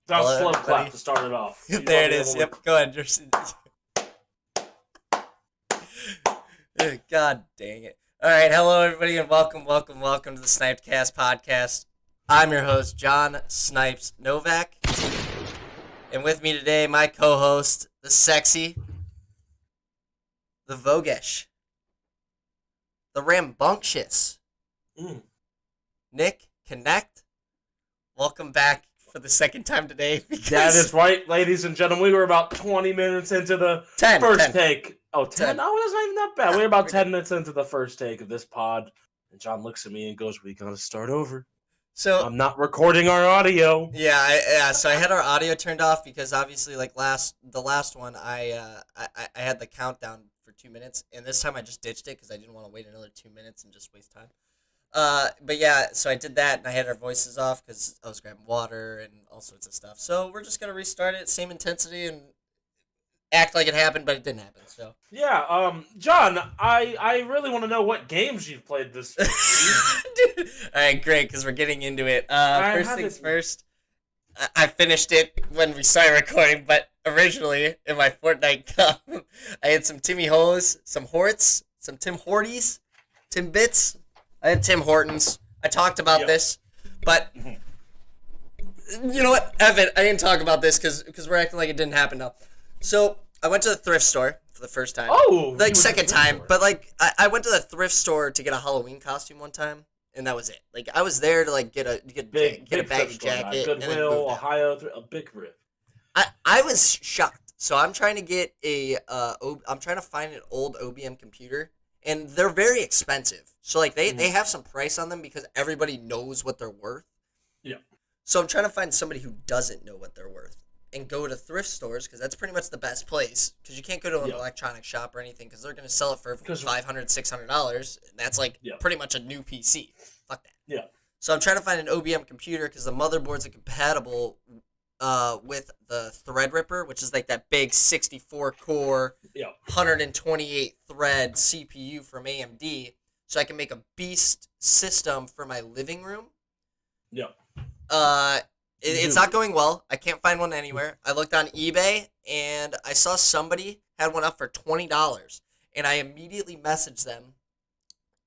That was Hello, slow clap everybody. to start it off. You There want it me is. able Yep, go ahead. God dang it. All right, hello, everybody, and welcome to the Sniped Cast podcast. I'm your host, John Snipes Novak. And with me today, my co host, the sexy, the voguish, the rambunctious, Mm. Nick Connect. Welcome back for the second time today. That is right, ladies and gentlemen. We were about 20 minutes into the 10, first 10. take. Oh, 10? 10. Oh, that's not even that bad. No, We're about we're 10 good. minutes into the first take of this pod. And John looks at me and goes, "We gotta start over. So, I'm not recording our audio." So I had our audio turned off because obviously, like the last one, I had the countdown for 2 minutes, and this time I just ditched it because I didn't want to wait another 2 minutes and just waste time. But yeah, so I did that, and I had our voices off because I was grabbing water and all sorts of stuff. So we're just gonna restart it, same intensity, and act like it happened, but it didn't happen. So. Yeah, John, I really want to know what games you've played this week. Dude. All right, great, because we're getting into it. I First haven't- things first. I finished it when we started recording, but originally in my Fortnite cup, I had some Timmy Hoes, some Horts, some Tim Horties, Tim Bits. I had Tim Hortons. I talked about Yep. this, but you know what, Evan, I didn't talk about this because we're acting like it didn't happen now. So I went to the thrift store for the first time. Oh, you went Like to second the time, store. but like I went to the thrift store to get a Halloween costume one time, and that was it. Like I was there to like get a big baggy thrift store, jacket and then Goodwill, moved out. Ohio, a big rip. I was shocked. So I'm trying to get I'm trying to find an old OBM computer, and they're very expensive. So like they have some price on them because everybody knows what they're worth. Yeah. So I'm trying to find somebody who doesn't know what they're worth and go to thrift stores because that's pretty much the best place because you can't go to an Yeah. electronic shop or anything because they're going to sell it for 'Cause- $500, $600. That's like Yeah. pretty much a new PC. Fuck that. Yeah. So I'm trying to find an OBM computer because the motherboards are compatible with the Threadripper, which is like that big 64 core, Yeah. 128 thread CPU from AMD, so I can make a beast system for my living room. Yeah. It's not going well. I can't find one anywhere. I looked on eBay and I saw somebody had one up for $20, and I immediately messaged them,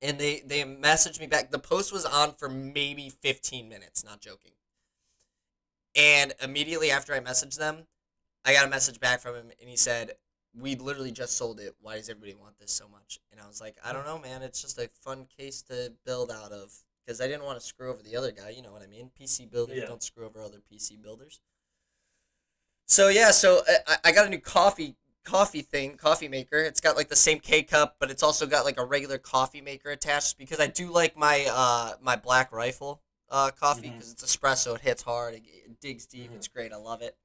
and they messaged me back. The post was on for maybe 15 minutes, not joking. And immediately after I messaged them, I got a message back from him, and he said, "We literally just sold it. Why does everybody want this so much?" And I was like, "I don't know, man. It's just a fun case to build out of." Because I didn't want to screw over the other guy, you know what I mean? PC builders don't screw over other PC builders. So yeah, I got a new coffee maker. It's got like the same K cup, but it's also got like a regular coffee maker attached because I do like my my Black Rifle coffee because it's espresso. It hits hard. It digs deep. It's great. I love it.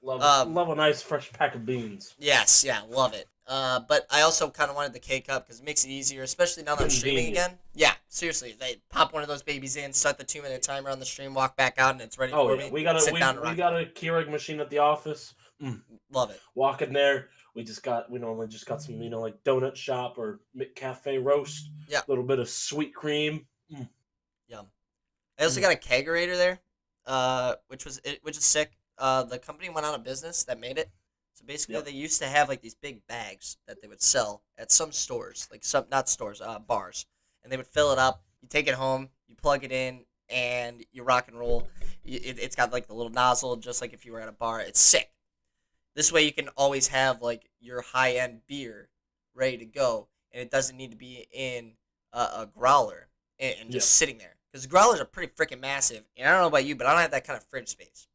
Love a nice fresh pack of beans. Yes, yeah, love it. But I also kind of wanted the K cup because it makes it easier, especially now that I'm streaming Convenient. again. Yeah, seriously, they pop one of those babies in, start the 2 minute timer on the stream, walk back out, and it's ready Oh for yeah, me. we got Sit down and we rock got it. a Keurig machine at the office. Love it. Walk in there. We normally just got some like donut shop or McCafe roast. Yeah. A little bit of sweet cream. Yum. I also got a kegerator there, which is sick. The company went out of business that made it. So basically, Yep. they used to have like these big bags that they would sell at some stores, like some not stores, bars, and they would fill it up. You take it home, you plug it in, and you rock and roll. It's got like the little nozzle, just like if you were at a bar. It's sick. This way, you can always have like your high end beer ready to go, and it doesn't need to be in a growler and just sitting there because growlers are pretty freaking massive. And I don't know about you, but I don't have that kind of fridge space.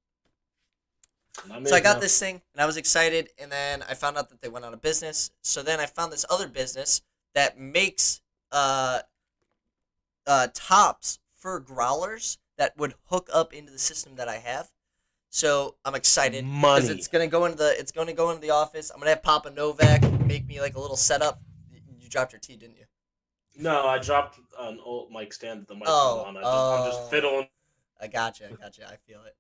So I got this thing, and I was excited, and then I found out that they went out of business. So then I found this other business that makes tops for growlers that would hook up into the system that I have. So I'm excited because Money. it's gonna go into the office. I'm gonna have Papa Novak make me like a little setup. You dropped your tea, didn't you? No, I dropped an old mic stand that the mic was on. I'm just fiddling. I gotcha. I feel it.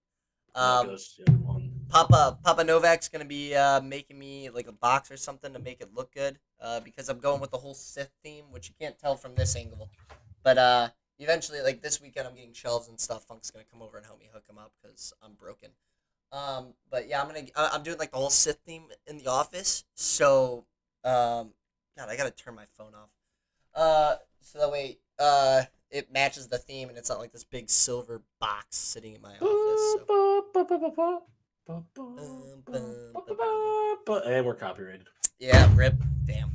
It goes, on. Papa Novak's gonna be making me like a box or something to make it look good. Because I'm going with the whole Sith theme, which you can't tell from this angle. But eventually, like this weekend, I'm getting shelves and stuff. Funk's gonna come over and help me hook them up because I'm broken. But yeah, I'm doing like the whole Sith theme in the office. So, God, I gotta turn my phone off. So that way, it matches the theme, and it's not like this big silver box sitting in my office. So, And we're copyrighted. yeah, rip. Damn.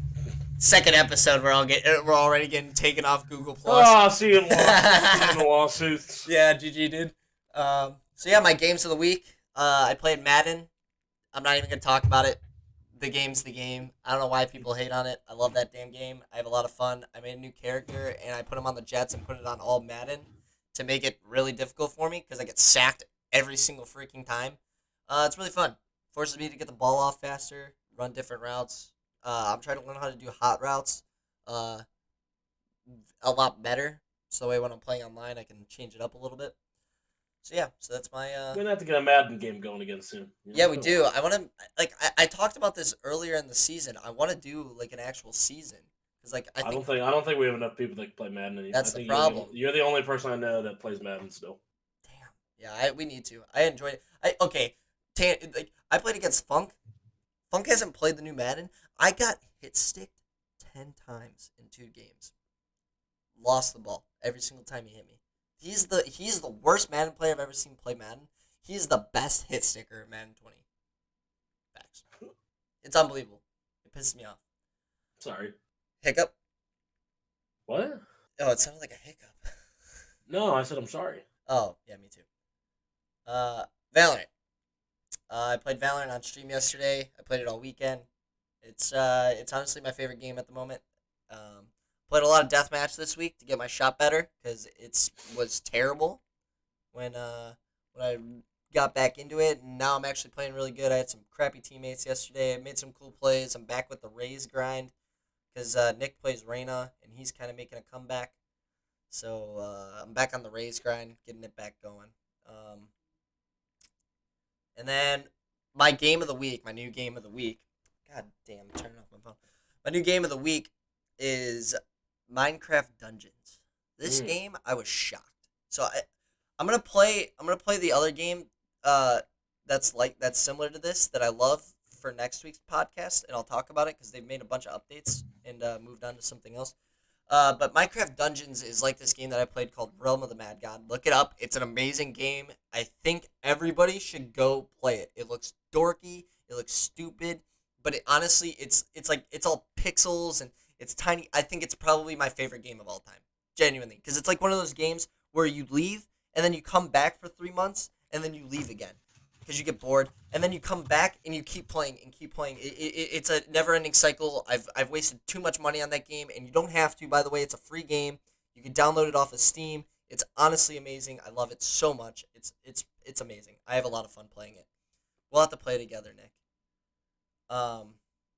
Second episode, we're already getting taken off Google Plus. Oh, see you in the lawsuits. Yeah, GG, dude. So yeah, my games of the week. I played Madden. I'm not even gonna talk about it. The game's the game. I don't know why people hate on it. I love that damn game. I have a lot of fun. I made a new character and I put him on the Jets and put it on all Madden to make it really difficult for me because I get sacked every single freaking time. It's really fun. Forces me to get the ball off faster, run different routes. I'm trying to learn how to do hot routes uh, a lot better. So that way when I'm playing online, I can change it up a little bit. So yeah, so that's my We're gonna have to get a Madden game going again soon. yeah, we do. I want to like I talked about this earlier in the season. I want to do like an actual season because like I don't think we have enough people that can play Madden anymore. That's the problem. You're the only person I know that plays Madden still. Damn. Yeah, we need to. I enjoyed it. I played against Funk. Funk hasn't played the new Madden. I got hit sticked 10 times in 2 games. Lost the ball every single time he hit me. He's the worst Madden player I've ever seen play Madden. He's the best hit sticker in Madden 20. Facts. It's unbelievable. It pisses me off. Sorry. Hiccup? What? Oh, it sounded like a hiccup. No, I said I'm sorry. Oh, yeah, me too. Valorant. I played Valorant on stream yesterday. I played it all weekend. It's honestly my favorite game at the moment. Played a lot of deathmatch this week to get my shot better because it was terrible when I got back into it, and now I'm actually playing really good. I had some crappy teammates yesterday. I made some cool plays. I'm back with the Raze grind because Nick plays Reyna, and he's kind of making a comeback. So I'm back on the Raze grind, getting it back going. And then my game of the week, my new game of the week. God damn, turning off my phone. My new game of the week is Minecraft Dungeons. This game, I was shocked. So I'm gonna play the other game that's similar to this that I love for next week's podcast, and I'll talk about it because they've made a bunch of updates and moved on to something else. But Minecraft Dungeons is like this game that I played called Realm of the Mad God. Look it up. It's an amazing game. I think everybody should go play it. It looks dorky. It looks stupid. But honestly, it's like it's all pixels and it's tiny. I think it's probably my favorite game of all time. Genuinely. Because it's like one of those games where you leave and then you come back for 3 months and then you leave again. Because you get bored, and then you come back and you keep playing and keep playing. It's a never-ending cycle. I've wasted too much money on that game, and you don't have to. By the way, it's a free game. You can download it off of Steam. It's honestly amazing. I love it so much. It's amazing. I have a lot of fun playing it. We'll have to play together, Nick.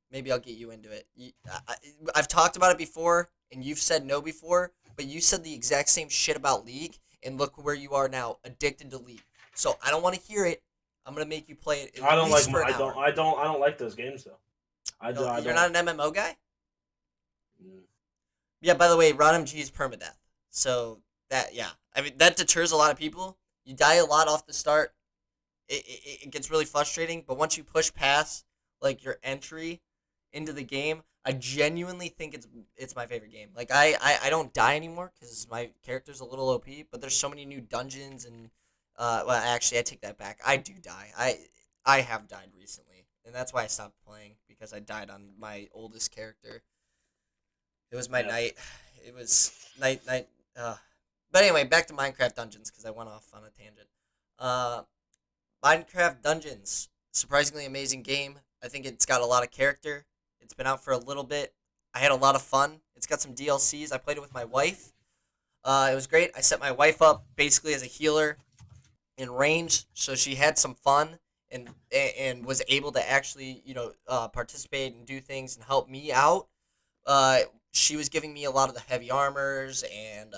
Maybe I'll get you into it. I've talked about it before, and you've said no before, but you said the exact same shit about League, and look where you are now, addicted to League. So I don't want to hear it. I'm gonna make you play it. I don't like. I don't like those games though. You're not an MMO guy. Mm. Yeah. By the way, RodMG is permadeath. So I mean that deters a lot of people. You die a lot off the start. It gets really frustrating. But once you push past like your entry into the game, I genuinely think it's my favorite game. Like I don't die anymore because my character's a little OP. But there's so many new dungeons and well, actually, I take that back. I do die. I have died recently, and that's why I stopped playing because I died on my oldest character. It was my night. It was night. But anyway, back to Minecraft Dungeons because I went off on a tangent. Minecraft Dungeons, surprisingly amazing game. I think it's got a lot of character. It's been out for a little bit. I had a lot of fun. It's got some DLCs. I played it with my wife. It was great. I set my wife up basically as a healer in range, so she had some fun and was able to actually participate and do things and help me out. She was giving me a lot of the heavy armors and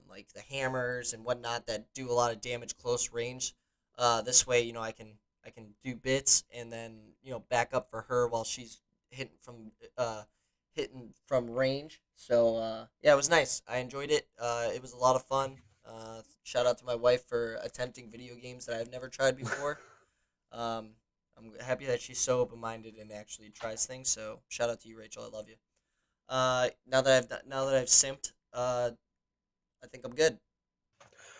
like the hammers and whatnot that do a lot of damage close range. This way, I can do bits and then back up for her while she's hitting from range. So yeah, it was nice. I enjoyed it. It was a lot of fun. Shout out to my wife for attempting video games that I've never tried before. I'm happy that she's so open-minded and actually tries things. So shout out to you, Rachel. I love you. Now that I've simped, I think I'm good.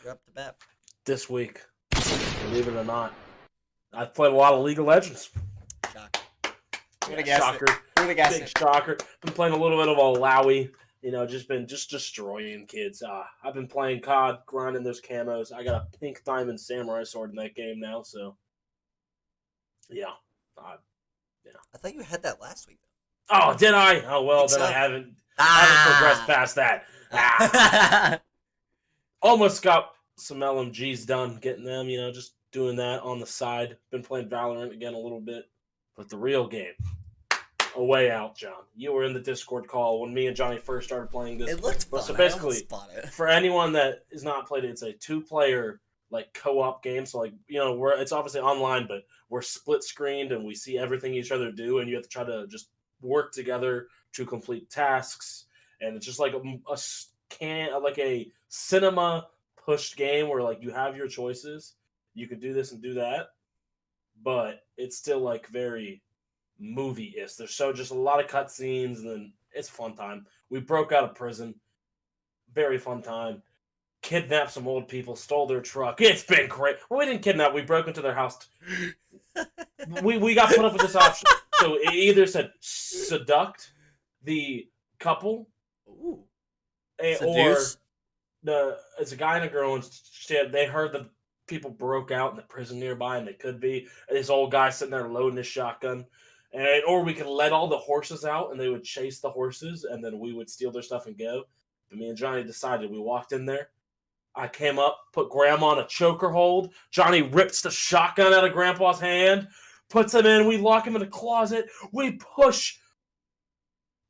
You're up to bat. This week, believe it or not, I've played a lot of League of Legends. Shocker. Shocker. Big shocker. Been playing a little bit of a Lowy. Just been destroying kids. I've been playing COD, grinding those camos. I got a pink diamond samurai sword in that game now, so yeah. I thought you had that last week. Oh, did I? Oh well, then I haven't progressed past that. Almost got some LMGs done, getting them. Just doing that on the side. Been playing Valorant again a little bit, but the real game. A way out, John. You were in the Discord call when me and Johnny first started playing this. It looked fun. So basically, for anyone that is not played it, it's a 2-player co-op game. So it's obviously online, but we're split screened and we see everything each other do, and you have to try to just work together to complete tasks. And it's just like a cinema pushed game where you have your choices. You could do this and do that, but it's still very movie-ish. There's just a lot of cutscenes, and then it's a fun time. We broke out of prison. Very fun time. Kidnapped some old people, stole their truck. It's been great. Well, we didn't kidnap. We broke into their house. we got put up with this option. So it either said seduct the couple, ooh, or it's a guy and a girl, and they heard that people broke out in the prison nearby, and they could be. This old guy sitting there loading his shotgun. Or we could let all the horses out, and they would chase the horses, and then we would steal their stuff and go. But me and Johnny decided. We walked in there. I came up, put Grandma on a choker hold. Johnny rips the shotgun out of Grandpa's hand, puts him in. We lock him in a closet. We push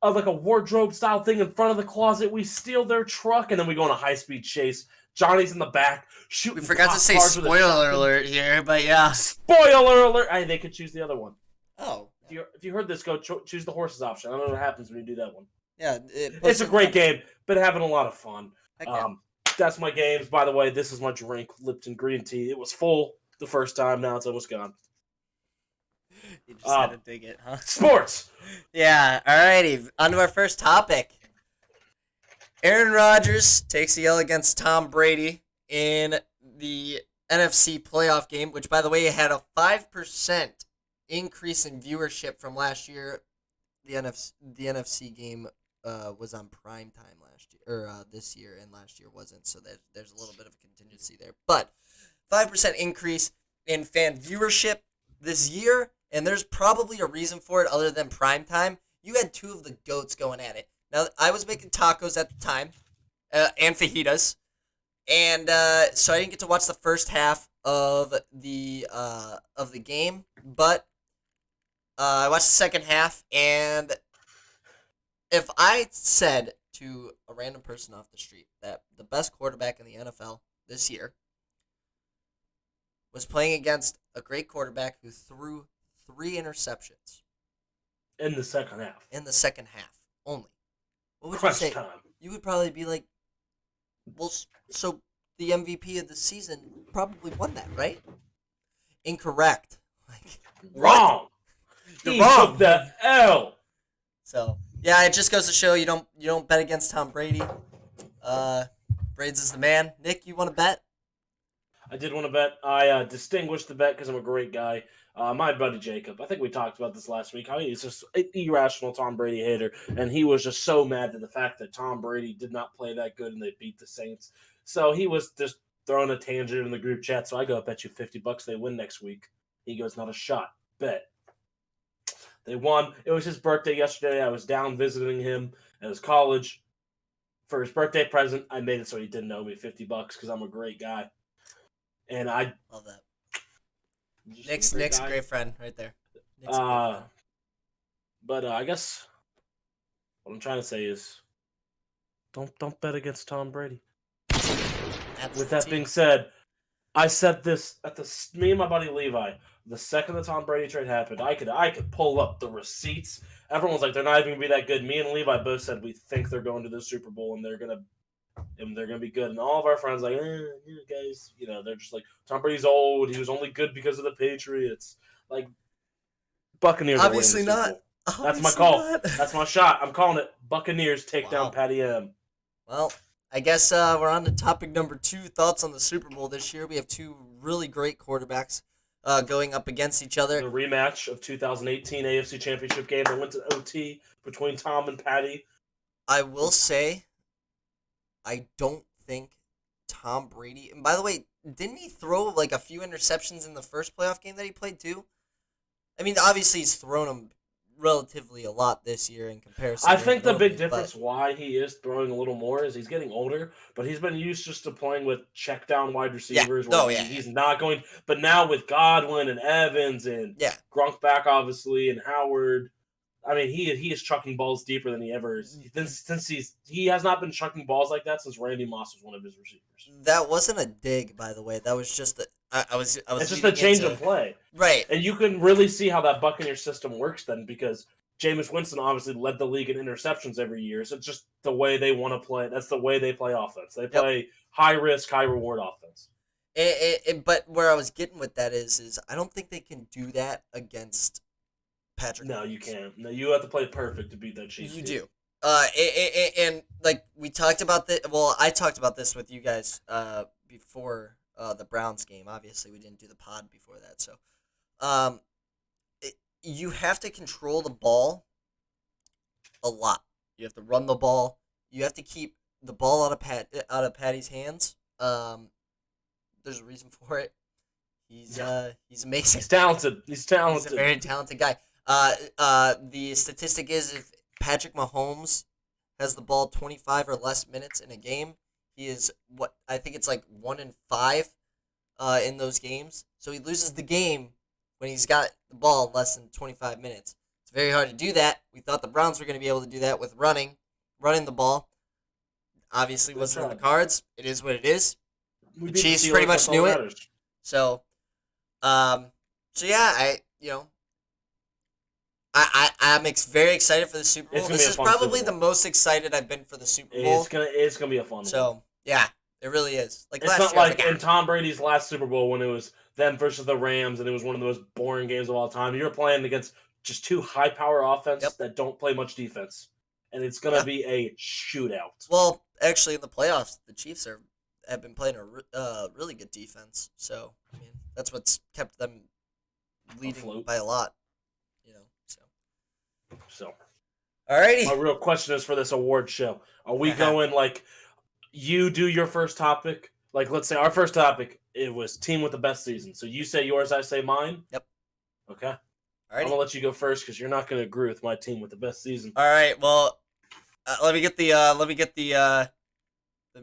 a wardrobe-style thing in front of the closet. We steal their truck, and then we go on a high-speed chase. Johnny's in the back shooting. We forgot to say spoiler alert here, but yeah. Spoiler alert! They could choose the other one. Oh. If you heard this, go choose the horses option. I don't know what happens when you do that one. Yeah, it's a great game, but having a lot of fun. That's my games. By the way, this is my drink, Lipton green tea. It was full the first time. Now it's almost gone. You just had to dig it, huh? Sports! Yeah, alrighty. On to our first topic. Aaron Rodgers takes the L against Tom Brady in the NFC playoff game, which, by the way, had a 5% increase in viewership from last year. The NFC game was on prime time last year, or this year, and last year wasn't. So there's a little bit of a contingency there. But 5% increase in fan viewership this year, and there's probably a reason for it other than prime time. You had two of the GOATs going at it. Now, I was making tacos at the time, and fajitas, and so I didn't get to watch the first half of the game, but I watched the second half, and if I said to a random person off the street that the best quarterback in the NFL this year was playing against a great quarterback who threw 3 interceptions in the second half. In the second half only. What would Crunch you say? time. You would probably be like, well, so the MVP of the season probably won that, right? Incorrect. Wrong. He took the L. So yeah, it just goes to show you don't bet against Tom Brady. Braids is the man. Nick, you want to bet? I did want to bet. I distinguished the bet because I'm a great guy. My buddy Jacob, I think we talked about this last week, how he's just an irrational Tom Brady hater, and he was just so mad at the fact that Tom Brady did not play that good and they beat the Saints. So he was just throwing a tangent in the group chat, so I go, bet you $50 they win next week. He goes, not a shot. Bet. They won. It was his birthday yesterday. I was down visiting him at his college. For his birthday present, I made it so he didn't owe me $50 because I'm a great guy. And I love that. Nick's a great friend right there. But I guess what I'm trying to say is don't bet against Tom Brady. With that being said, I said this at me and my buddy Levi. The second the Tom Brady trade happened, I could pull up the receipts. Everyone's like, they're not even gonna be that good. Me and Levi both said we think they're going to the Super Bowl and they're gonna and they're going to be good. And all of our friends like, guys, they're just like, Tom Brady's old. He was only good because of the Patriots. Like, Buccaneers Obviously are winning the not. Super Bowl. That's my Obviously call. not. That's my shot. I'm calling it. Buccaneers take down Patty M. Well, I guess we're on to topic number 2, thoughts on the Super Bowl this year. We have 2 really great quarterbacks going up against each other. The rematch of 2018 AFC Championship game that went to OT between Tom and Patty. I will say, I don't think Tom Brady... And by the way, didn't he throw like a few interceptions in the first playoff game that he played too? I mean, obviously he's thrown them relatively a lot this year in comparison. I think the big difference why he is throwing a little more is he's getting older, but he's been used just to playing with check down wide receivers. He's not going. But now with Godwin and Evans and Gronk back, obviously, and Howard, I mean, he is chucking balls deeper than he ever is. Since he has not been chucking balls like that since Randy Moss was one of his receivers. That wasn't a dig, by the way. That was just It's just a change of play, right? And you can really see how that Buccaneers system works then, because Jameis Winston obviously led the league in interceptions every year. So it's just the way they want to play. That's the way they play offense. They play high risk, high reward offense. But where I was getting with that is I don't think they can do that against Patrick. No, you can't. No, you have to play perfect to beat that Chiefs. You do. And like we talked about this. Well, I talked about this with you guys before the Browns game. Obviously, we didn't do the pod before that. So, you have to control the ball a lot. You have to run the ball. You have to keep the ball out of Patty's hands. There's a reason for it. He's amazing. He's talented. He's a very talented guy. The statistic is if Patrick Mahomes has the ball 25 or less minutes in a game, he is I think it's like 1 in 5 in those games. So he loses the game when he's got the ball less than 25 minutes. It's very hard to do that. We thought the Browns were going to be able to do that with running the ball. Obviously wasn't on the cards. It is what it is. The Chiefs pretty much knew it. So yeah, I'm very excited for the Super Bowl. This is probably the most excited I've been for the Super Bowl. It's gonna be a fun one. So yeah, it really is. Like it's not like in Tom Brady's last Super Bowl when it was them versus the Rams and it was one of the most boring games of all time. You're playing against just 2 high power offenses that don't play much defense, and it's gonna be a shootout. Well, actually, in the playoffs, the Chiefs have been playing a really good defense. So I mean, that's what's kept them leading by a lot. So, alrighty. My real question is for this award show: are we going like you do your first topic? Like, let's say our first topic it was team with the best season. So you say yours, I say mine. Yep. Okay. Alrighty. I'm gonna let you go first because you're not gonna agree with my team with the best season. All right. Well, let me get the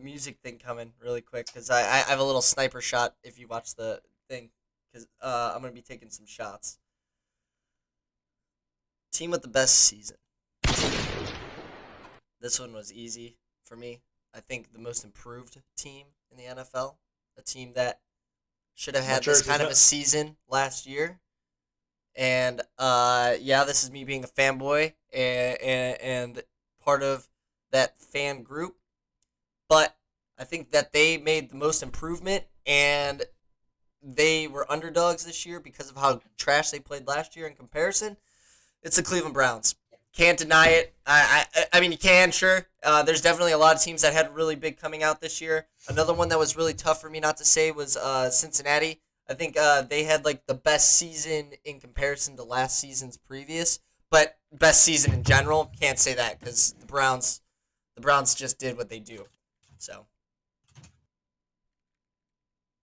music thing coming really quick because I have a little sniper shot if you watch the thing because I'm gonna be taking some shots. Team with the best season. This one was easy for me. I think the most improved team in the NFL. A team that should have had this kind of a season last year. And, this is me being a fanboy and part of that fan group. But I think that they made the most improvement and they were underdogs this year because of how trash they played last year in comparison. It's the Cleveland Browns. Can't deny it. I mean, you can, sure. There's definitely a lot of teams that had really big coming out this year. Another one that was really tough for me not to say was Cincinnati. I think they had like the best season in comparison to last season's previous, but best season in general. Can't say that because the Browns just did what they do. So,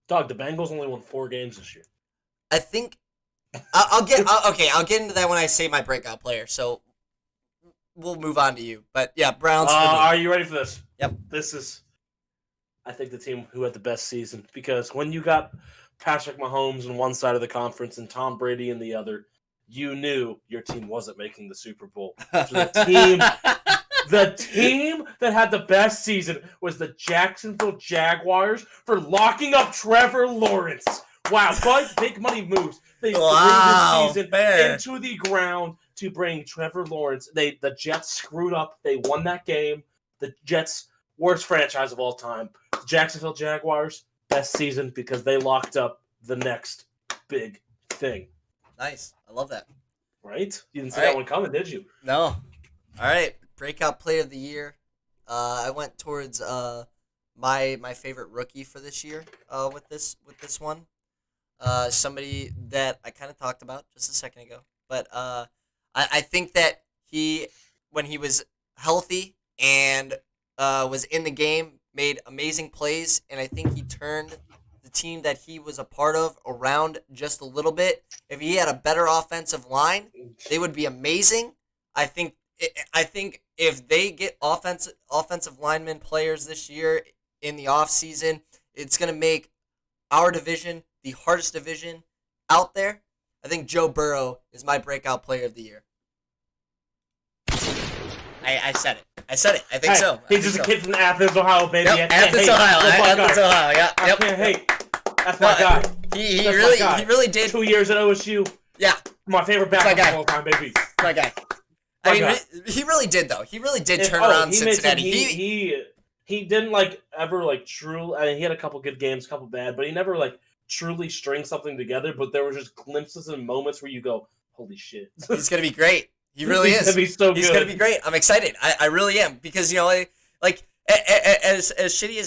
dog, the Bengals only won 4 games this year. I think. I'll get into that when I say my breakout player. So we'll move on to you. But yeah, Browns. Are you ready for this? Yep. This is, I think, the team who had the best season because when you got Patrick Mahomes on one side of the conference and Tom Brady in the other, you knew your team wasn't making the Super Bowl. So the team that had the best season was the Jacksonville Jaguars for locking up Trevor Lawrence. Wow, but big money moves. They threw this season into the ground to bring Trevor Lawrence. The Jets screwed up. They won that game. The Jets worst franchise of all time. The Jacksonville Jaguars, best season because they locked up the next big thing. Nice. I love that. Right? You didn't see that one coming, did you? No. All right. Breakout player of the year. I went towards my favorite rookie for this year with this one. Somebody that I kind of talked about just a second ago. But I think that when he was healthy and was in the game, made amazing plays, and I think he turned the team that he was a part of around just a little bit. If he had a better offensive line, they would be amazing. I think if they get offensive lineman players this year in the offseason, it's going to make our division the hardest division out there. I think Joe Burrow is my breakout player of the year. I said it. I think so. He's just a kid from Athens, Ohio, baby. Yep, Athens, Ohio. Yeah. I can't hate. That's my guy. He really did. 2 years at OSU. Yeah. My favorite back of all time, baby. My guy. He really did though. He really did turn around Cincinnati. He didn't ever true. I mean, he had a couple good games, a couple bad, but he never truly string something together. But there were just glimpses and moments where you go, "Holy shit, he's gonna be great." He really is. He's gonna be so good. He's gonna be great. I'm excited. I really am because as shitty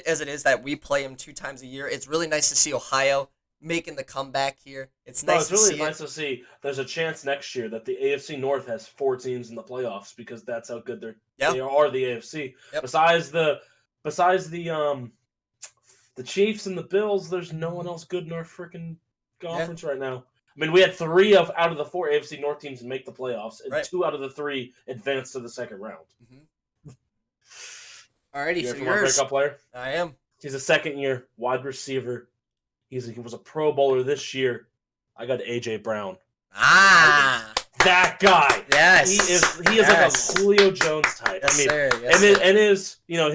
as it is that we play him 2 times a year, it's really nice to see Ohio making the comeback here. It's nice. It's really nice to see. There's a chance next year that the AFC North has 4 teams in the playoffs because that's how good they are. The AFC. Yep. Besides the Chiefs and the Bills, there's no one else good in our freaking conference right now. I mean, we had 3 out of the 4 AFC North teams make the playoffs, and 2 out of the 3 advanced to the second round. Mm-hmm. Alrighty, you ready for my breakout player? I am. He's a second-year wide receiver. He was a Pro Bowler this year. I got A.J. Brown. That guy. Yes. He is like a Julio Jones type. Yes, sir.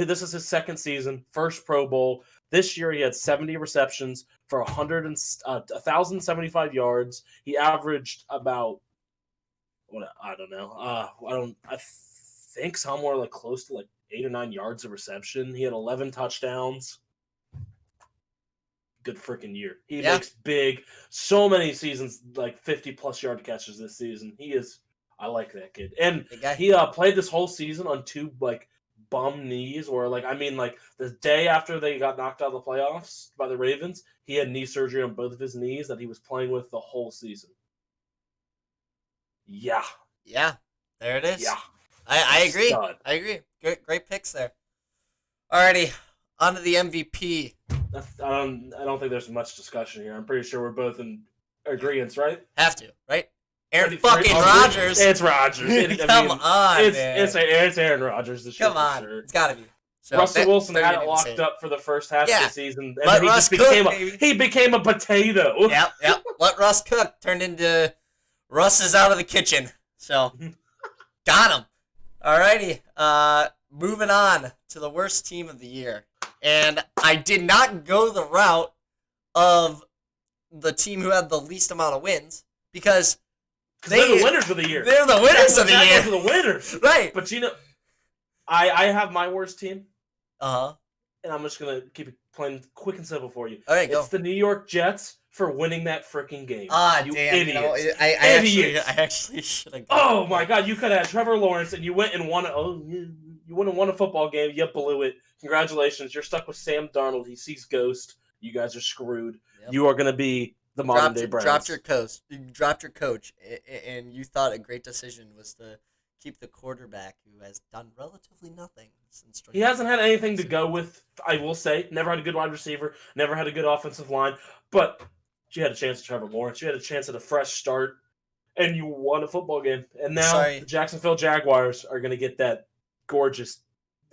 This is his second season, first Pro Bowl. This year he had 70 receptions for 1,075 yards. He averaged about I think somewhere close to 8 or 9 yards of reception. He had 11 touchdowns. Good freaking year. He makes so many seasons, 50+ yard catches this season. I like that kid. And he played this whole season on 2 bum knees, or the day after they got knocked out of the playoffs by the Ravens, he had knee surgery on both of his knees that he was playing with the whole season. Yeah. Yeah. There it is. Yeah. I agree. Stud. I agree. Great picks there. Alrighty. On to the MVP. I don't think there's much discussion here. I'm pretty sure we're both in agreement, right? Have to, right? Aaron fucking Rodgers. It's Rodgers. Come on, it's, man. It's Aaron Rodgers this year. Come on. Sure. It's got to be. So Russell Wilson had it locked up for the first half of the season. And Let then Russ he became a potato. Yep. Let Russ cook. Turned into Russ is out of the kitchen. So, got him. Alrighty. Moving on to the worst team of the year. And I did not go the route of the team who had the least amount of wins because they're the winners of the year. They're the winners of the year. They're the winners. Right. But I have my worst team. Uh-huh. And I'm just going to keep it plain, quick and simple for you. All right, go. It's the New York Jets for winning that freaking game. You damn. Idiots. I actually should have gone. Oh, my God. You could have had Trevor Lawrence, and you went and won you went and won a football game. You blew it. Congratulations. You're stuck with Sam Darnold. He sees ghost. You guys are screwed. Yep. You are going to be the modern-day Browns. You dropped your coach, and you thought a great decision was to keep the quarterback who has done relatively nothing since. He hasn't had anything to go with, I will say. Never had a good wide receiver. Never had a good offensive line. But you had a chance at Trevor Lawrence. You had a chance at a fresh start, and you won a football game. And now the Jacksonville Jaguars are going to get that gorgeous,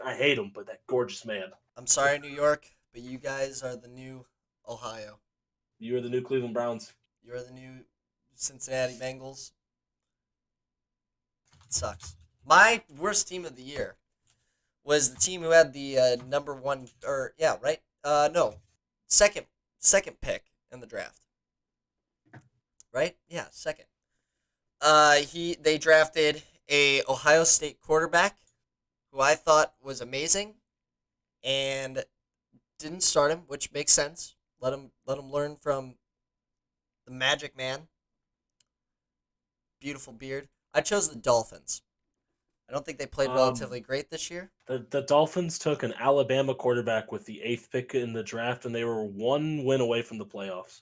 I hate him, but that gorgeous man. I'm sorry, New York, but you guys are the new Ohio. You are the new Cleveland Browns. You are the new Cincinnati Bengals. It sucks. My worst team of the year was the team who had the number one, second pick in the draft. Right? Yeah, second. They drafted a Ohio State quarterback who I thought was amazing, and didn't start him, which makes sense. Let him learn from the Magic Man. Beautiful beard. I chose the Dolphins. I don't think they played relatively great this year. The Dolphins took an Alabama quarterback with the 8th pick in the draft, and they were 1 win away from the playoffs.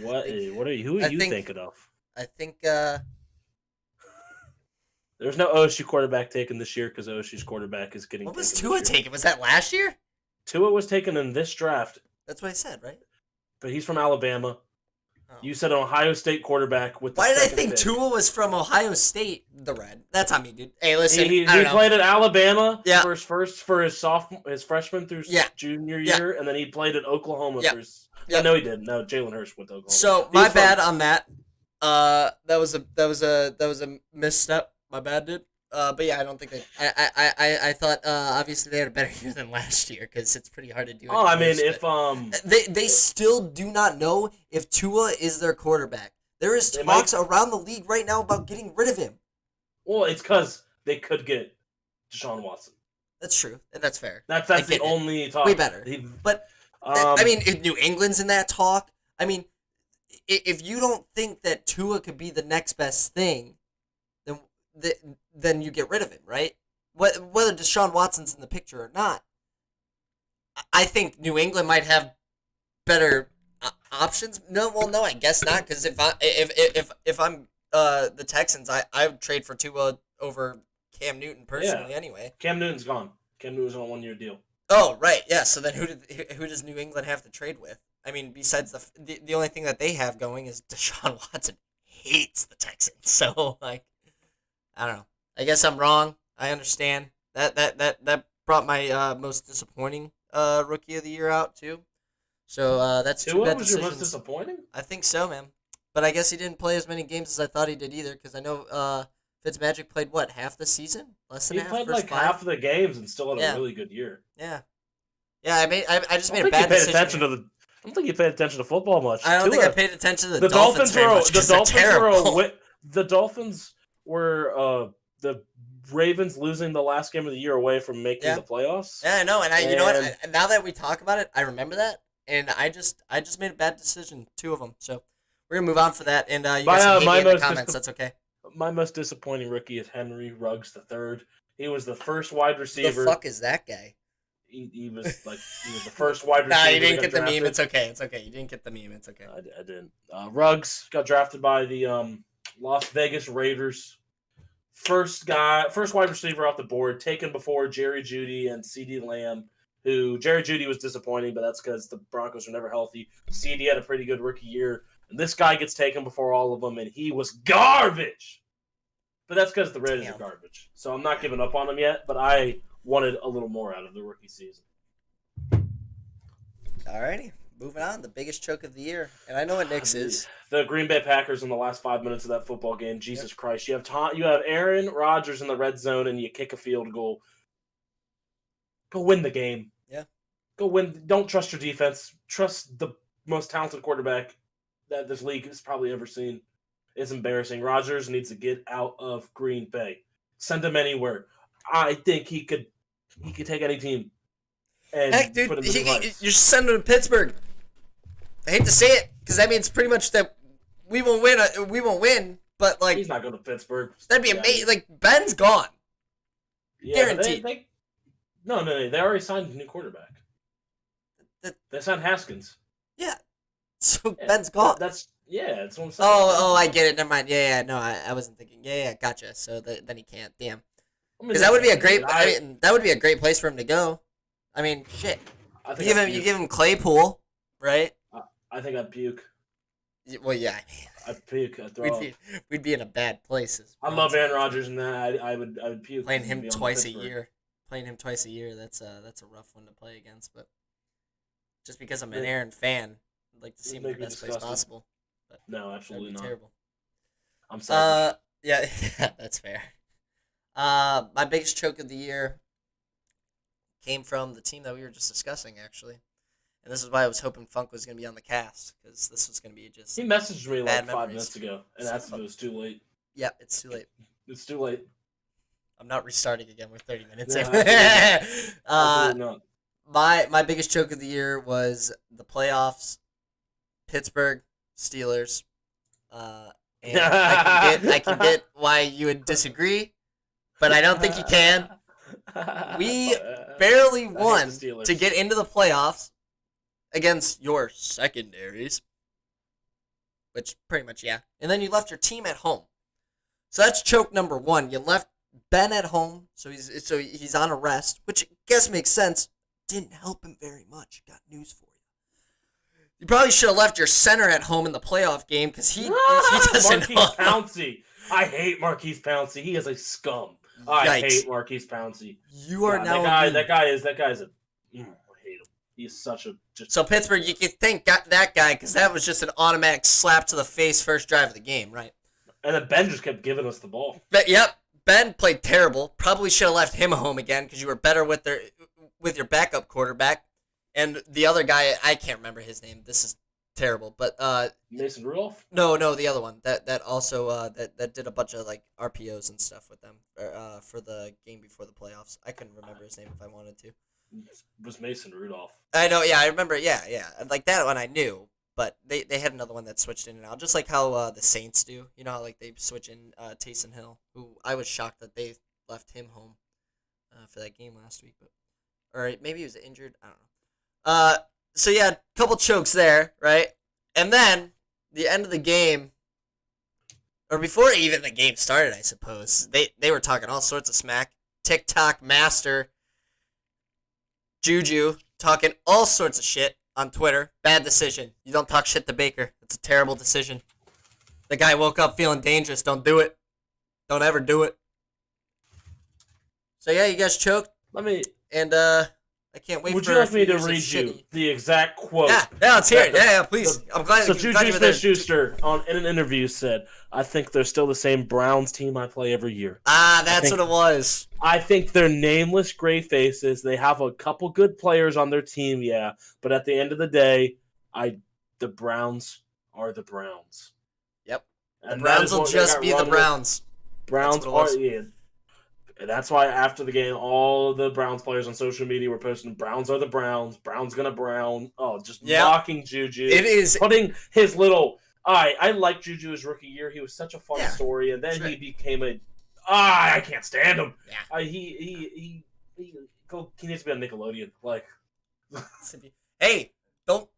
What? What are you? Who are you thinking of? I think. There's no OSU quarterback taken this year because OSU's quarterback is getting. What was Tua taken? Was that last year? Tua was taken in this draft. That's what I said, right? But he's from Alabama. Oh. You said an Ohio State quarterback with. Why did I think Tua was from Ohio State? The Red. That's on me, dude. Hey, listen. He played at Alabama. Yeah. For his freshman through junior year, and then he played at Oklahoma for his. Yeah. No, he didn't. No, Jalen Hurst went to Oklahoma. So my bad on that. That was a misstep. My bad, dude. But yeah, I don't think they. I thought obviously they had a better year than last year because it's pretty hard to do. Oh, I mean, if they still do not know if Tua is their quarterback. There is talks around the league right now about getting rid of him. Well, it's because they could get Deshaun Watson. That's true, and that's fair. That's the only talk. Way better, but I mean, if New England's in that talk, I mean, if you don't think that Tua could be the next best thing, then you get rid of him, right? Whether Deshaun Watson's in the picture or not, I think New England might have better options. No, I guess not. Because if I'm the Texans, I would trade for Tua over Cam Newton personally. Anyway, Cam Newton's gone. Cam Newton's on a 1-year deal. Oh right, yeah. So then who does New England have to trade with? I mean, besides the only thing that they have going is Deshaun Watson hates the Texans. So like. I don't know. I guess I'm wrong. I understand. That brought my most disappointing rookie of the year out too. So that's two bad decisions. Was your most disappointing? I think so, man. But I guess he didn't play as many games as I thought he did either, because I know Fitzmagic played what, half the season? Less than half. He played like half of the games and still had a really good year. Yeah. Yeah, I just made a bad decision. I don't think you paid attention to football much. I don't think I paid attention to the Dolphins very much. The Dolphins were the Ravens losing the last game of the year away from making the playoffs. Yeah, I know, and you know what? Now that we talk about it, I remember that, and I just made a bad decision, 2 of them. So we're gonna move on for that, and you guys can hate me in the comments. That's okay. My most disappointing rookie is Henry Ruggs III. He was the first wide receiver. Who the fuck is that guy? He was the first wide receiver. Nah, you didn't get the meme. It's okay. It's okay. You didn't get the meme. It's okay. I didn't. Ruggs got drafted by the Las Vegas Raiders. First wide receiver off the board, taken before Jerry Jeudy and CeeDee Lamb, who Jerry Jeudy was disappointing, but that's because the Broncos were never healthy. CeeDee had a pretty good rookie year, and this guy gets taken before all of them, and he was garbage. But that's because the Raiders are garbage. So I'm not giving up on him yet, but I wanted a little more out of the rookie season. Alrighty. Moving on, the biggest choke of the year, and I know what Nick's is. The Green Bay Packers in the last 5 minutes of that football game. Jesus Christ! You have Aaron Rodgers in the red zone, and you kick a field goal. Go win the game. Yeah. Go win. Don't trust your defense. Trust the most talented quarterback that this league has probably ever seen. It's embarrassing. Rodgers needs to get out of Green Bay. Send him anywhere. I think he could take any team. And heck, dude, you're sending him to Pittsburgh. I hate to say it, because that means pretty much that we won't win. But like, he's not going to Pittsburgh. That'd be amazing. Like, Ben's gone. Yeah, guaranteed. No. They already signed a new quarterback. They signed Haskins. Yeah. So Ben's gone. That's what I'm saying. Oh, I get it. Never mind. Yeah. No, I wasn't thinking. Yeah, gotcha. So then he can't. Damn. Because that would be a great. That would be a great place for him to go. I mean, shit. You give him Claypool, right? I think I'd puke. Well, yeah. I'd puke. I'd throw up. We'd be in a bad place. I love Aaron Rodgers, and that I would puke. Playing him twice a year. That's a rough one to play against. But just because I'm an Aaron fan, I'd like to see him in the best place possible. But no, absolutely not. Terrible. I'm sorry. Yeah, that's fair. My biggest choke of the year came from the team that we were just discussing, actually. And this is why I was hoping Funk was going to be on the cast, because this was going to be just... He messaged me like 5 minutes ago and asked if it was too late. Yeah, it's too late. It's too late. I'm not restarting again. We're 30 minutes Yeah, in. Absolutely not. My biggest choke of the year was the playoffs, Pittsburgh Steelers. And I can get why you would disagree, but I don't think you can. We barely won to get into the playoffs against your secondaries, which pretty much, yeah. And then you left your team at home. So that's choke number one. You left Ben at home, so he's on a rest, which I guess makes sense. Didn't help him very much. Got news for you. You probably should have left your center at home in the playoff game because he doesn't. Marquise Pouncey. I hate Marquise Pouncey. He is a scum. I hate Marquise Pouncey. You are now that guy is a. I hate him. He's such a. So Pittsburgh, you can thank that guy because that was just an automatic slap to the face first drive of the game, right? And then Ben just kept giving us the ball. But yep, Ben played terrible. Probably should have left him home again because you were better with your backup quarterback. And the other guy, I can't remember his name. This is terrible, but Mason Rudolph? No, the other one. That also that did a bunch of like RPOs and stuff with them for the game before the playoffs. I couldn't remember his name if I wanted to. It was Mason Rudolph. I know, yeah, I remember, yeah. Like that one I knew, but they had another one that switched in and out, just like how the Saints do. You know how like they switch in Taysom Hill, who I was shocked that they left him home for that game last week, or maybe he was injured. I don't know. So yeah, couple chokes there, right? And then the end of the game, or before even the game started, I suppose they were talking all sorts of smack. TikTok master Juju talking all sorts of shit on Twitter. Bad decision. You don't talk shit to Baker. It's a terrible decision. The guy woke up feeling dangerous. Don't do it. Don't ever do it. So yeah, you guys choked. I can't wait. Would you like me to read you the exact quote? Yeah, let's hear it. Yeah, please. I'm glad. So Juju Smith-Schuster in an interview said, "I think they're still the same Browns team I play every year." That's what it was. I think they're nameless gray faces. They have a couple good players on their team, yeah, but at the end of the day, the Browns are the Browns. Yep. The Browns will just be the Browns. Browns are, yeah. And that's why after the game, all of the Browns players on social media were posting, Browns are the Browns. Browns gonna Brown. Oh, just mocking Juju. It is. Putting his little... I like Juju his rookie year. He was such a fun story. And then he became a... I can't stand him. Yeah. He needs to be on Nickelodeon. Like... Hey, don't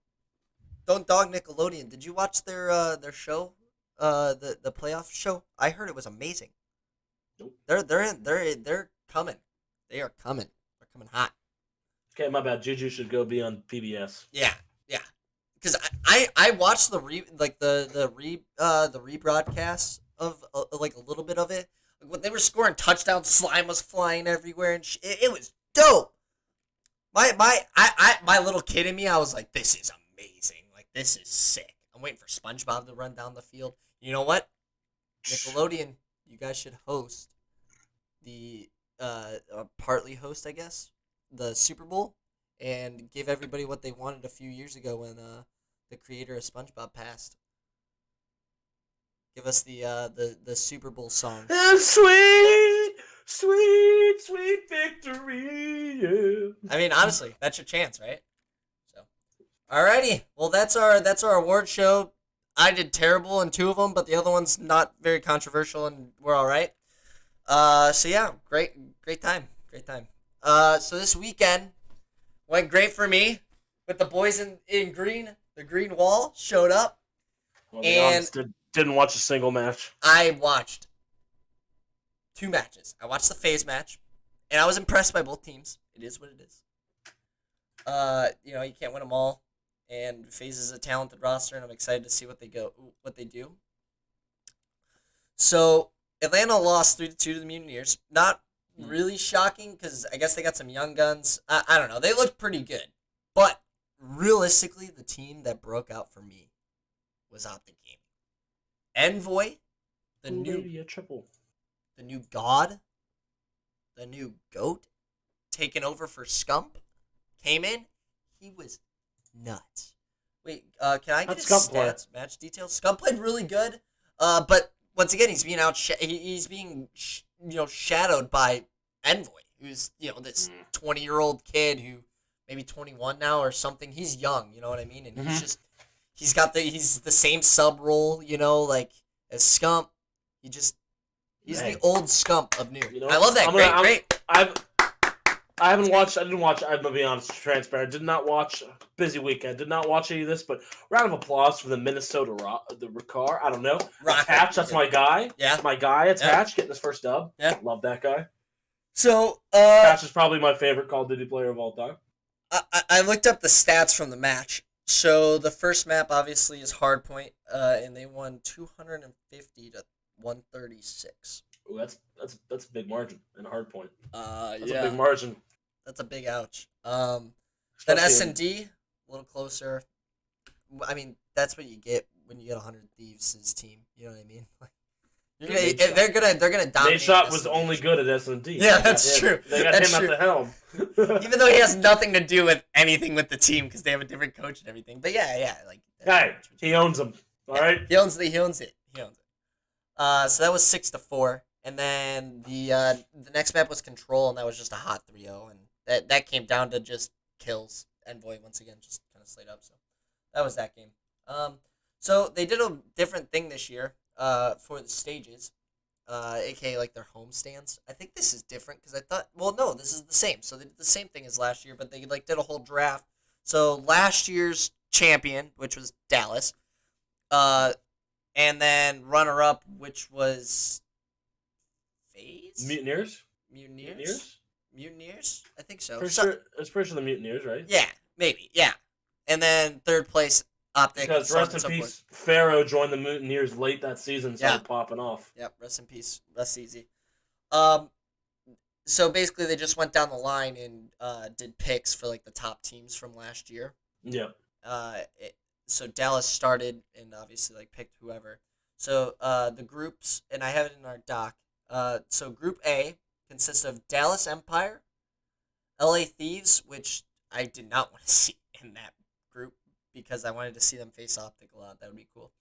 dog Nickelodeon. Did you watch their show? The playoff show? I heard it was amazing. Nope. They're coming. They are coming. They're coming hot. Okay, my bad. Juju should go be on PBS. Yeah. Because I watched the rebroadcast of like a little bit of it. When they were scoring touchdowns, slime was flying everywhere, and it was dope. My little kid in me, I was like, this is amazing. Like, this is sick. I'm waiting for SpongeBob to run down the field. You know what? Nickelodeon, you guys should host the partly host, I guess, the Super Bowl, and give everybody what they wanted a few years ago when the creator of SpongeBob passed. Give us the Super Bowl song. And sweet, sweet, sweet victory. Yeah. I mean, honestly, that's your chance, right? So, alrighty. Well, that's our award show. I did terrible in 2 of them, but the other one's not very controversial, and we're all right. So yeah, great time. So this weekend went great for me with the boys in green. The green wall showed up, and didn't watch a single match. I watched 2 matches. I watched the FaZe match, and I was impressed by both teams. It is what it is. You can't win them all. And FaZe is a talented roster, and I'm excited to see what they do. So Atlanta lost 3-2 to the Mutineers. Not really shocking because I guess they got some young guns. I don't know. They looked pretty good, but realistically, the team that broke out for me was out the game. Envoy, the new god, the new goat, taking over for Scump, came in. He was nuts. Wait, can I get his stats, match details? Scump played really good, but once again, he's being shadowed by Envoy, who's this 20-year-old kid who maybe 21 now or something. He's young, you know what I mean, and he's the same sub role, like as Scump. He's the old Scump of new. I love that. Great. I haven't watched. I didn't watch. I'm gonna be honest, transparent. Did not watch. Busy weekend. Did not watch any of this. But round of applause for the Minnesota the Ricard. I don't know. Attach. That's my guy. Yeah. My guy. Attach getting his first dub. Yeah. Love that guy. So Attach is probably my favorite Call of Duty player of all time. I looked up the stats from the match. So the first map obviously is Hardpoint, and they won 250 to 136. Ooh, that's a big margin in Hardpoint. That's a big margin. That's a big ouch. Then S&D, a little closer. I mean, that's what you get when you get 100 Thieves' team. You know what I mean? They're gonna dominate. Nate Shot was only good at S&D. Yeah, that's true. They got him at the helm. Even though he has nothing to do with anything with the team because they have a different coach and everything. But yeah, like. Hey, he owns them. All right. He owns it. So that was 6-4, and then the next map was Control, and that was just a hot 3-0, and that came down to just kills. Envoy once again just kind of slayed up. So that was that game. So they did a different thing this year. For the stages, aka like their home stands. I think this is different because I thought, well, no, this is the same. So they did the same thing as last year, but they did a whole draft. So last year's champion, which was Dallas, and then runner up, which was FaZe? Mutineers. I think so. It's pretty sure the Mutineers, right? Yeah, maybe. Yeah, and then third place. Optic, because rest in peace, Pharaoh joined the Mutineers late that season, started popping off. Yep, rest in peace. Rest easy. So basically, they just went down the line and did picks for like the top teams from last year. Yeah. So Dallas started and obviously like picked whoever. So the groups, and I have it in our doc. So Group A consists of Dallas Empire, LA Thieves, which I did not want to see in that group, because I wanted to see them face Optic a lot. That would be cool.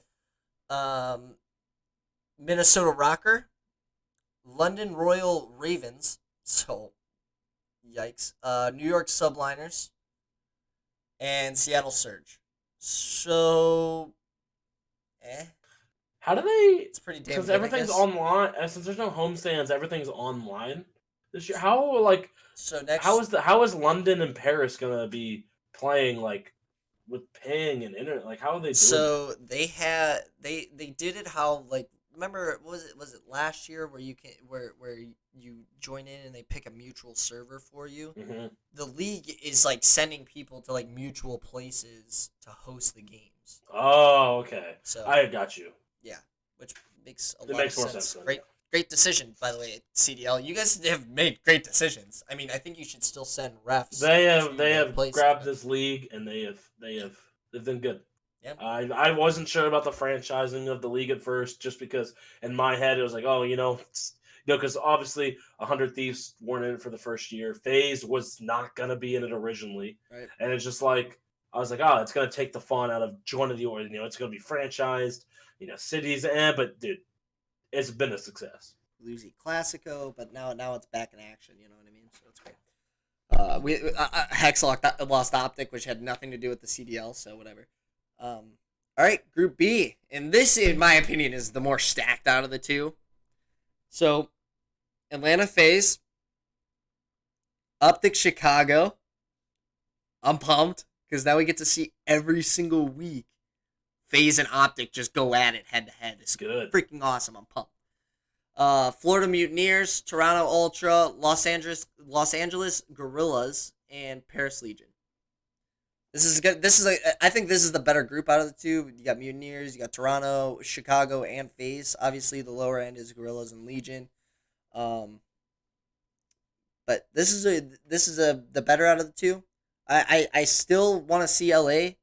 Minnesota Rocker, London Royal Ravens, so yikes. New York Subliners, and Seattle Surge. So, How do they? It's pretty damn. Because everything's online. Since there's no homestands, everything's online this year. How How is London and Paris gonna be playing like? With paying and internet, like how are they doing? So they did it how, like, remember, was it last year where you can where you join in and they pick a mutual server for you? Mm-hmm. The league is like sending people to like mutual places to host the games. Oh, okay. So I got you. Yeah, which makes a lot of sense. Great decision, by the way, CDL. You guys have made great decisions. I mean, I think you should still send refs. They have grabbed this league, and they've been good. Yeah. I wasn't sure about the franchising of the league at first, just because in my head it was like, because obviously 100 Thieves weren't in it for the first year. FaZe was not gonna be in it originally, right? And it's just like I was like, it's gonna take the fun out of joining the order. It's gonna be franchised. Cities, but dude. It's been a success. Lucy Classico, but now it's back in action. You know what I mean? So it's great. Hex lost Optic, which had nothing to do with the CDL, so whatever. All right, Group B, and this, in my opinion, is the more stacked out of the two. So, Atlanta FaZe, Optic Chicago. I'm pumped because now we get to see every single week FaZe and Optic just go at it head to head. It's good. Freaking awesome. I'm pumped. Florida Mutineers, Toronto Ultra, Los Angeles Gorillas, and Paris Legion. This is good. I think this is the better group out of the two. You got Mutineers, you got Toronto, Chicago, and FaZe. Obviously, the lower end is Gorillas and Legion. But this is the better out of the two. I still want to see LA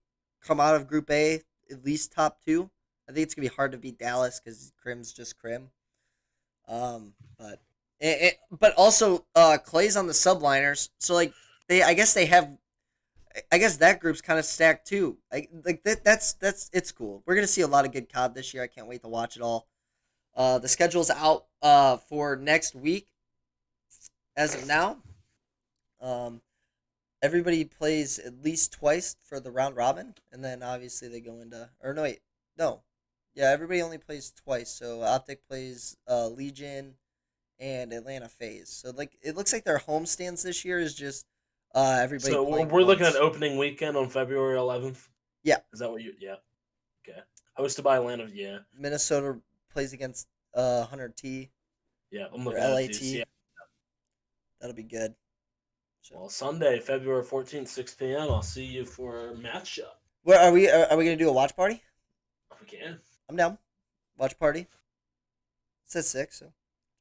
come out of Group A at least top 2. I think it's gonna be hard to beat Dallas because Crim's just Crim. But also Clay's on the subliners, so like I guess that group's kind of stacked too. That's it's cool. We're gonna see a lot of good COD this year. I can't wait to watch it all. The schedule's out for next week. As of now, everybody plays at least twice for the round robin, and then obviously they go into no, yeah, everybody only plays twice. So Optic plays Legion and Atlanta FaZe. So like it looks like their home stands this year is just everybody. So playing we're looking once. at opening weekend on February 11th. Yeah. Is that what you? Yeah. Okay. Hosted by Atlanta. Yeah. Minnesota plays against 100T. Yeah. I'm or looking at LAT. these. Yeah. That'll be good. So. Well, Sunday, February 14th, 6 p.m. I'll see you for a matchup. Where are we? Are we gonna do a watch party? We can. I'm down. Watch party. It says 6, so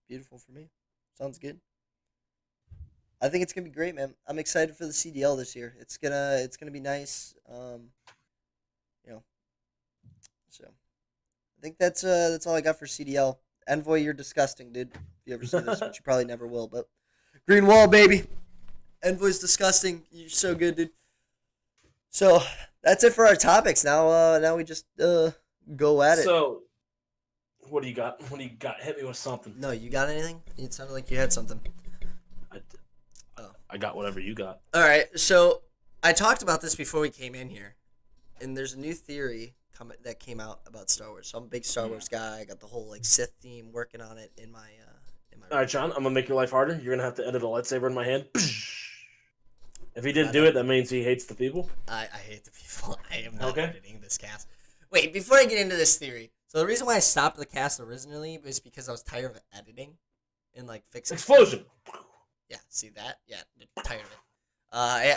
beautiful for me. Sounds good. I think it's gonna be great, man. I'm excited for the CDL this year. It's gonna be nice. You know. So I think that's all I got for CDL. Envoy, you're disgusting, dude. If you ever see this, which you probably never will, but green wall, baby. Envoy's disgusting. You're so good, dude. So that's it for our topics. Now we just go at it. So, what do you got? What do you got? Hit me with something. No, you got anything? It sounded like you had something. I got whatever you got. All right. So I talked about this before we came in here, and there's a new theory that came out about Star Wars. So I'm a big Star Wars guy. I got the whole like Sith theme, working on it in my. All right, John. I'm gonna make your life harder. You're gonna have to edit a lightsaber in my hand. If he didn't do it, that means he hates the people. I hate the people. I am not editing this cast. Wait, before I get into this theory, so the reason why I stopped the cast originally was because I was tired of editing and like fixing explosion. Stuff. Yeah, see that? Yeah, tired of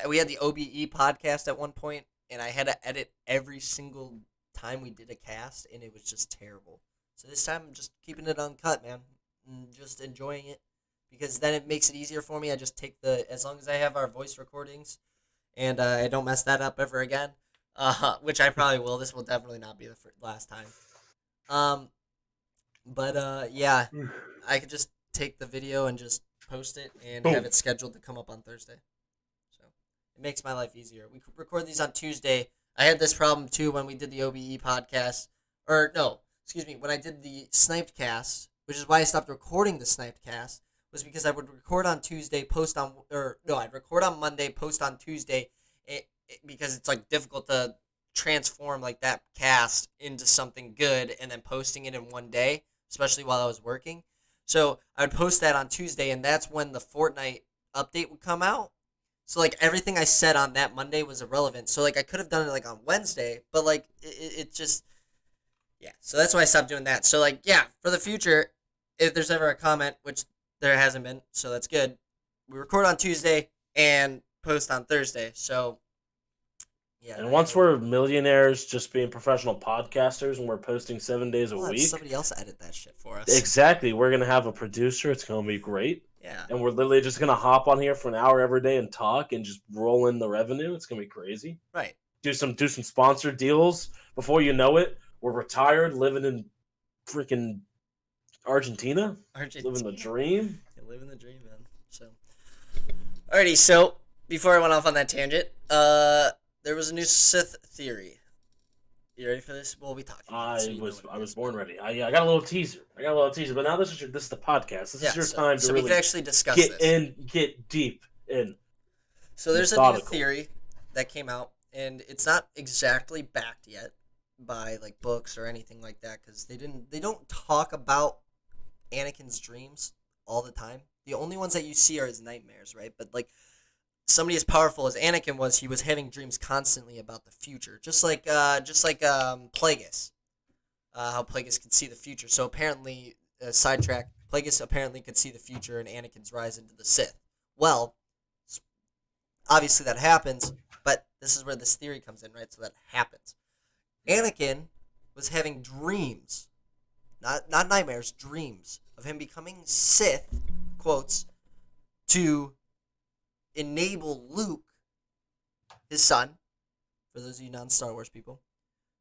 it. We had the OBE podcast at one point, and I had to edit every single time we did a cast, and it was just terrible. So this time, I'm just keeping it uncut, man, and just enjoying it. Because then it makes it easier for me. I just take as long as I have our voice recordings, and I don't mess that up ever again, which I probably will. This will definitely not be the last time. Yeah, I could just take the video and just post it and have it scheduled to come up on Thursday. So it makes my life easier. We record these on Tuesday. I had this problem too when we did the OBE podcast, when I did the Sniped cast, which is why I stopped recording the Sniped cast. Was because I would record on Tuesday, I'd record on Monday, post on Tuesday, because it's like difficult to transform like that cast into something good and then posting it in one day, especially while I was working. So I would post that on Tuesday, and that's when the Fortnite update would come out. So like everything I said on that Monday was irrelevant. So like I could have done it like on Wednesday, but like it just, yeah. So that's why I stopped doing that. So like, yeah, for the future, if there's ever a comment, which there hasn't been, so that's good. We record on Tuesday and post on Thursday. So, yeah. And once we're millionaires, just being professional podcasters, and we're posting 7 days a week, somebody else edit that shit for us. Exactly. We're gonna have a producer. It's gonna be great. Yeah. And we're literally just gonna hop on here for an hour every day and talk and just roll in the revenue. It's gonna be crazy. Right. Do some sponsored deals. Before you know it, we're retired, living in freaking Argentina. Living the dream. You're living the dream, man. So, alrighty. So before I went off on that tangent, there was a new Sith theory. You ready for this? Well, we talked. I was born ready. I got a little teaser. But now this is the podcast. This is your time to really we can actually discuss get deep in. So there's a new theory that came out, and it's not exactly backed yet by like books or anything like that, because they don't talk about Anakin's dreams all the time. The only ones that you see are his nightmares, right? But like somebody as powerful as Anakin was, he was having dreams constantly about the future, just like Plagueis, how Plagueis could see the future. So apparently, sidetrack, Plagueis apparently could see the future and Anakin's rise into the Sith. Well, obviously that happens, but this is where this theory comes in, right? So that happens. Anakin was having dreams, not nightmares, dreams of him becoming Sith, quotes, to enable Luke, his son, for those of you non-Star Wars people,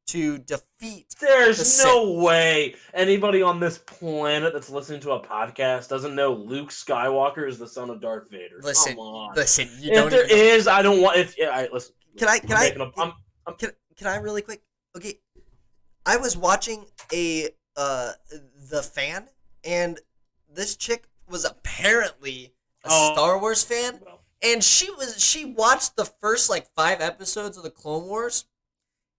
to defeat There's no way anybody on this planet that's listening to a podcast doesn't know Luke Skywalker is the son of Darth Vader. Listen, come on. Listen. If there is, I don't want. If listen. Can I really quick? Okay, I was watching a the fan, and this chick was apparently a Oh, Star Wars fan, well, and she watched the first like 5 episodes of the Clone Wars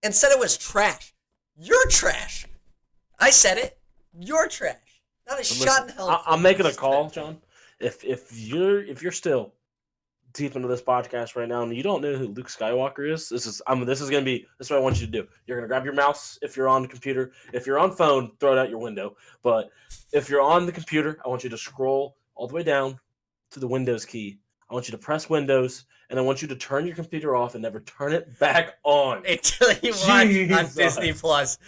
and said it was trash. You're trash. I said it. You're trash. Not a listen, shot in hell. I'm making a call, John. If you're still deep into this podcast right now and you don't know who Luke Skywalker is, this is what I want you to do. You're gonna grab your mouse if you're on the computer. If you're on phone, throw it out your window. But if you're on the computer, I want you to scroll all the way down to the Windows key. I want you to press Windows, and I want you to turn your computer off and never turn it back on. Until you watch on Jesus. Disney Plus.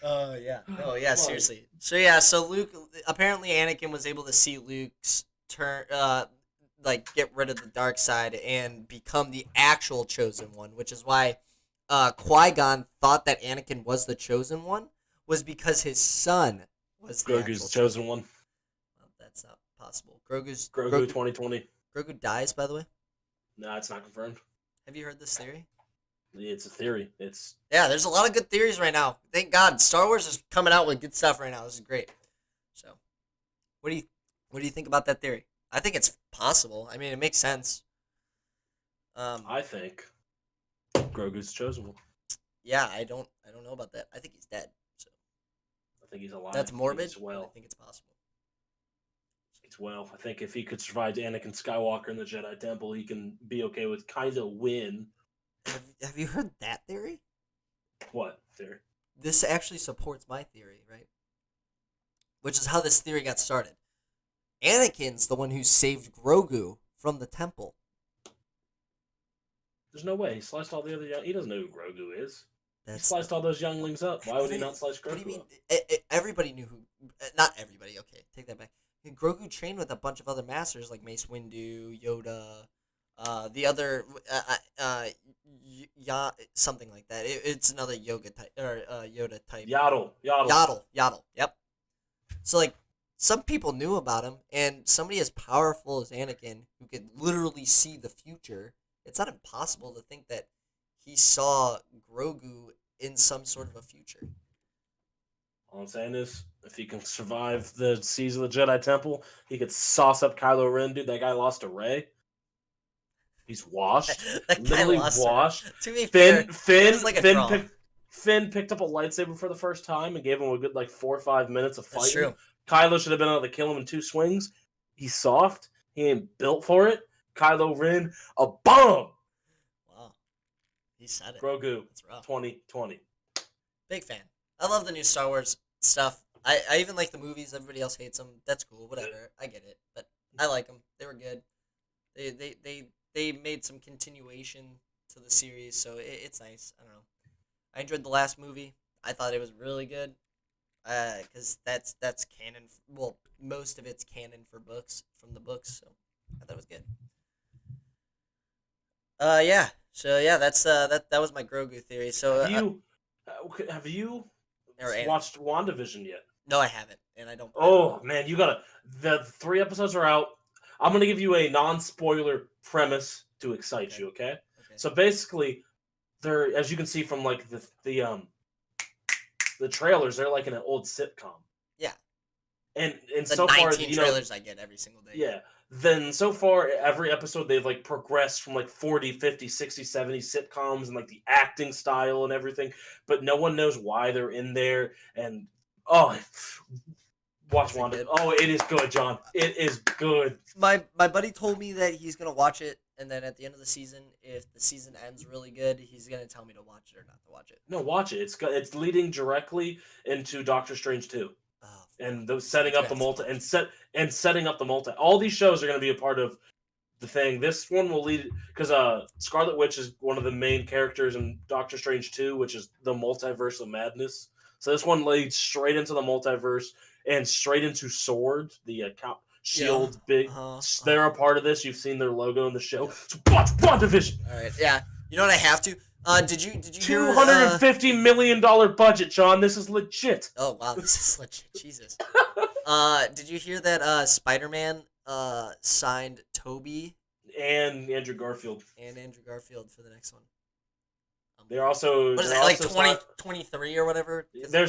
Oh yeah. No, yeah, seriously. So Luke, apparently Anakin was able to see Luke's turn like get rid of the dark side and become the actual chosen one, which is why Qui-Gon thought that Anakin was the chosen one, was because his son was the Grogu's the chosen one. Well, that's not possible. Grogu Grogu 2020. dies, by the way. No, it's not confirmed. Have you heard this theory? It's a theory. Yeah, there's a lot of good theories right now. Thank God, Star Wars is coming out with good stuff right now. This is great. So, what do you think about that theory? I think it's possible. I mean, it makes sense. I think Grogu's the chosen one. Yeah, I don't know about that. I think he's dead. So I think he's alive. that's morbid. He's well. I think it's possible. He's well. I think if he could survive Anakin Skywalker in the Jedi Temple, he can be okay with Kylo win. Have you heard that theory? What theory? This actually supports my theory, right? Which is how this theory got started. Anakin's the one who saved Grogu from the temple. There's no way. He sliced all the other young. He doesn't know who Grogu is. He That's sliced all those younglings up. Why would he not slice Grogu What do you mean? up? Everybody knew who. Not everybody. Okay, take that back. Grogu trained with a bunch of other masters like Mace Windu, Yoda, the other, something like that. It's another yoga type or Yoda type. Yaddle. Yep. So like, some people knew about him, and somebody as powerful as Anakin, who could literally see the future, it's not impossible to think that he saw Grogu in some sort of a future. All I'm saying is, if he can survive the siege of the Jedi Temple, he could sauce up Kylo Ren, dude. That guy lost to Rey. He's washed. That guy Literally lost washed. To be fair, it was like a draw. Finn picked up a lightsaber for the first time and gave him a good 4 or 5 minutes of fighting. That's true. Kylo should have been able to kill him in 2 swings. He's soft. He ain't built for it. Kylo Ren, a bomb. Wow. He said it. Grogu, That's rough. 2020. Big fan. I love the new Star Wars stuff. I even like the movies. Everybody else hates them. That's cool. Whatever. I get it. But I like them. They were good. They made some continuation to the series, so it's nice. I don't know. I enjoyed the last movie. I thought it was really good. Because that's canon. Well, most of it's canon from the books. So I thought it was good. Yeah. So yeah, that's that was my Grogu theory. So have you or watched WandaVision yet? No, I haven't, and I don't. Oh man, you gotta. The 3 episodes are out. I'm gonna give you a non-spoiler premise to excite you. Okay. So basically, they're, as you can see from the trailers, they're like in an old sitcom. Yeah. And the so 19 far, trailers I get every single day. Yeah. Then so far, every episode they've progressed from 40, 50, 60, 70 sitcoms and the acting style and everything, but no one knows why they're in there. And watch Wanda. Oh, it is good, John. It is good. My buddy told me that he's gonna watch it, and then at the end of the season, if the season ends really good, he's gonna tell me to watch it or not to watch it. No, watch it. It's leading directly into Doctor Strange 2. And those setting up the setting up the multi. All these shows are going to be a part of the thing. This one will lead because Scarlet Witch is one of the main characters in Doctor Strange 2, which is the multiverse of madness. So this one leads straight into the multiverse and straight into S.W.O.R.D., the Shield big. They're a part of this. You've seen their logo in the show. So watch WandaVision. All right, yeah. You know what I have to? Did you $250 million budget, John? This is legit. Oh wow, this is legit. Jesus. Did you hear that Spider-Man signed Tobey and Andrew Garfield for the next one? They're also what is it, 2023 or whatever? They're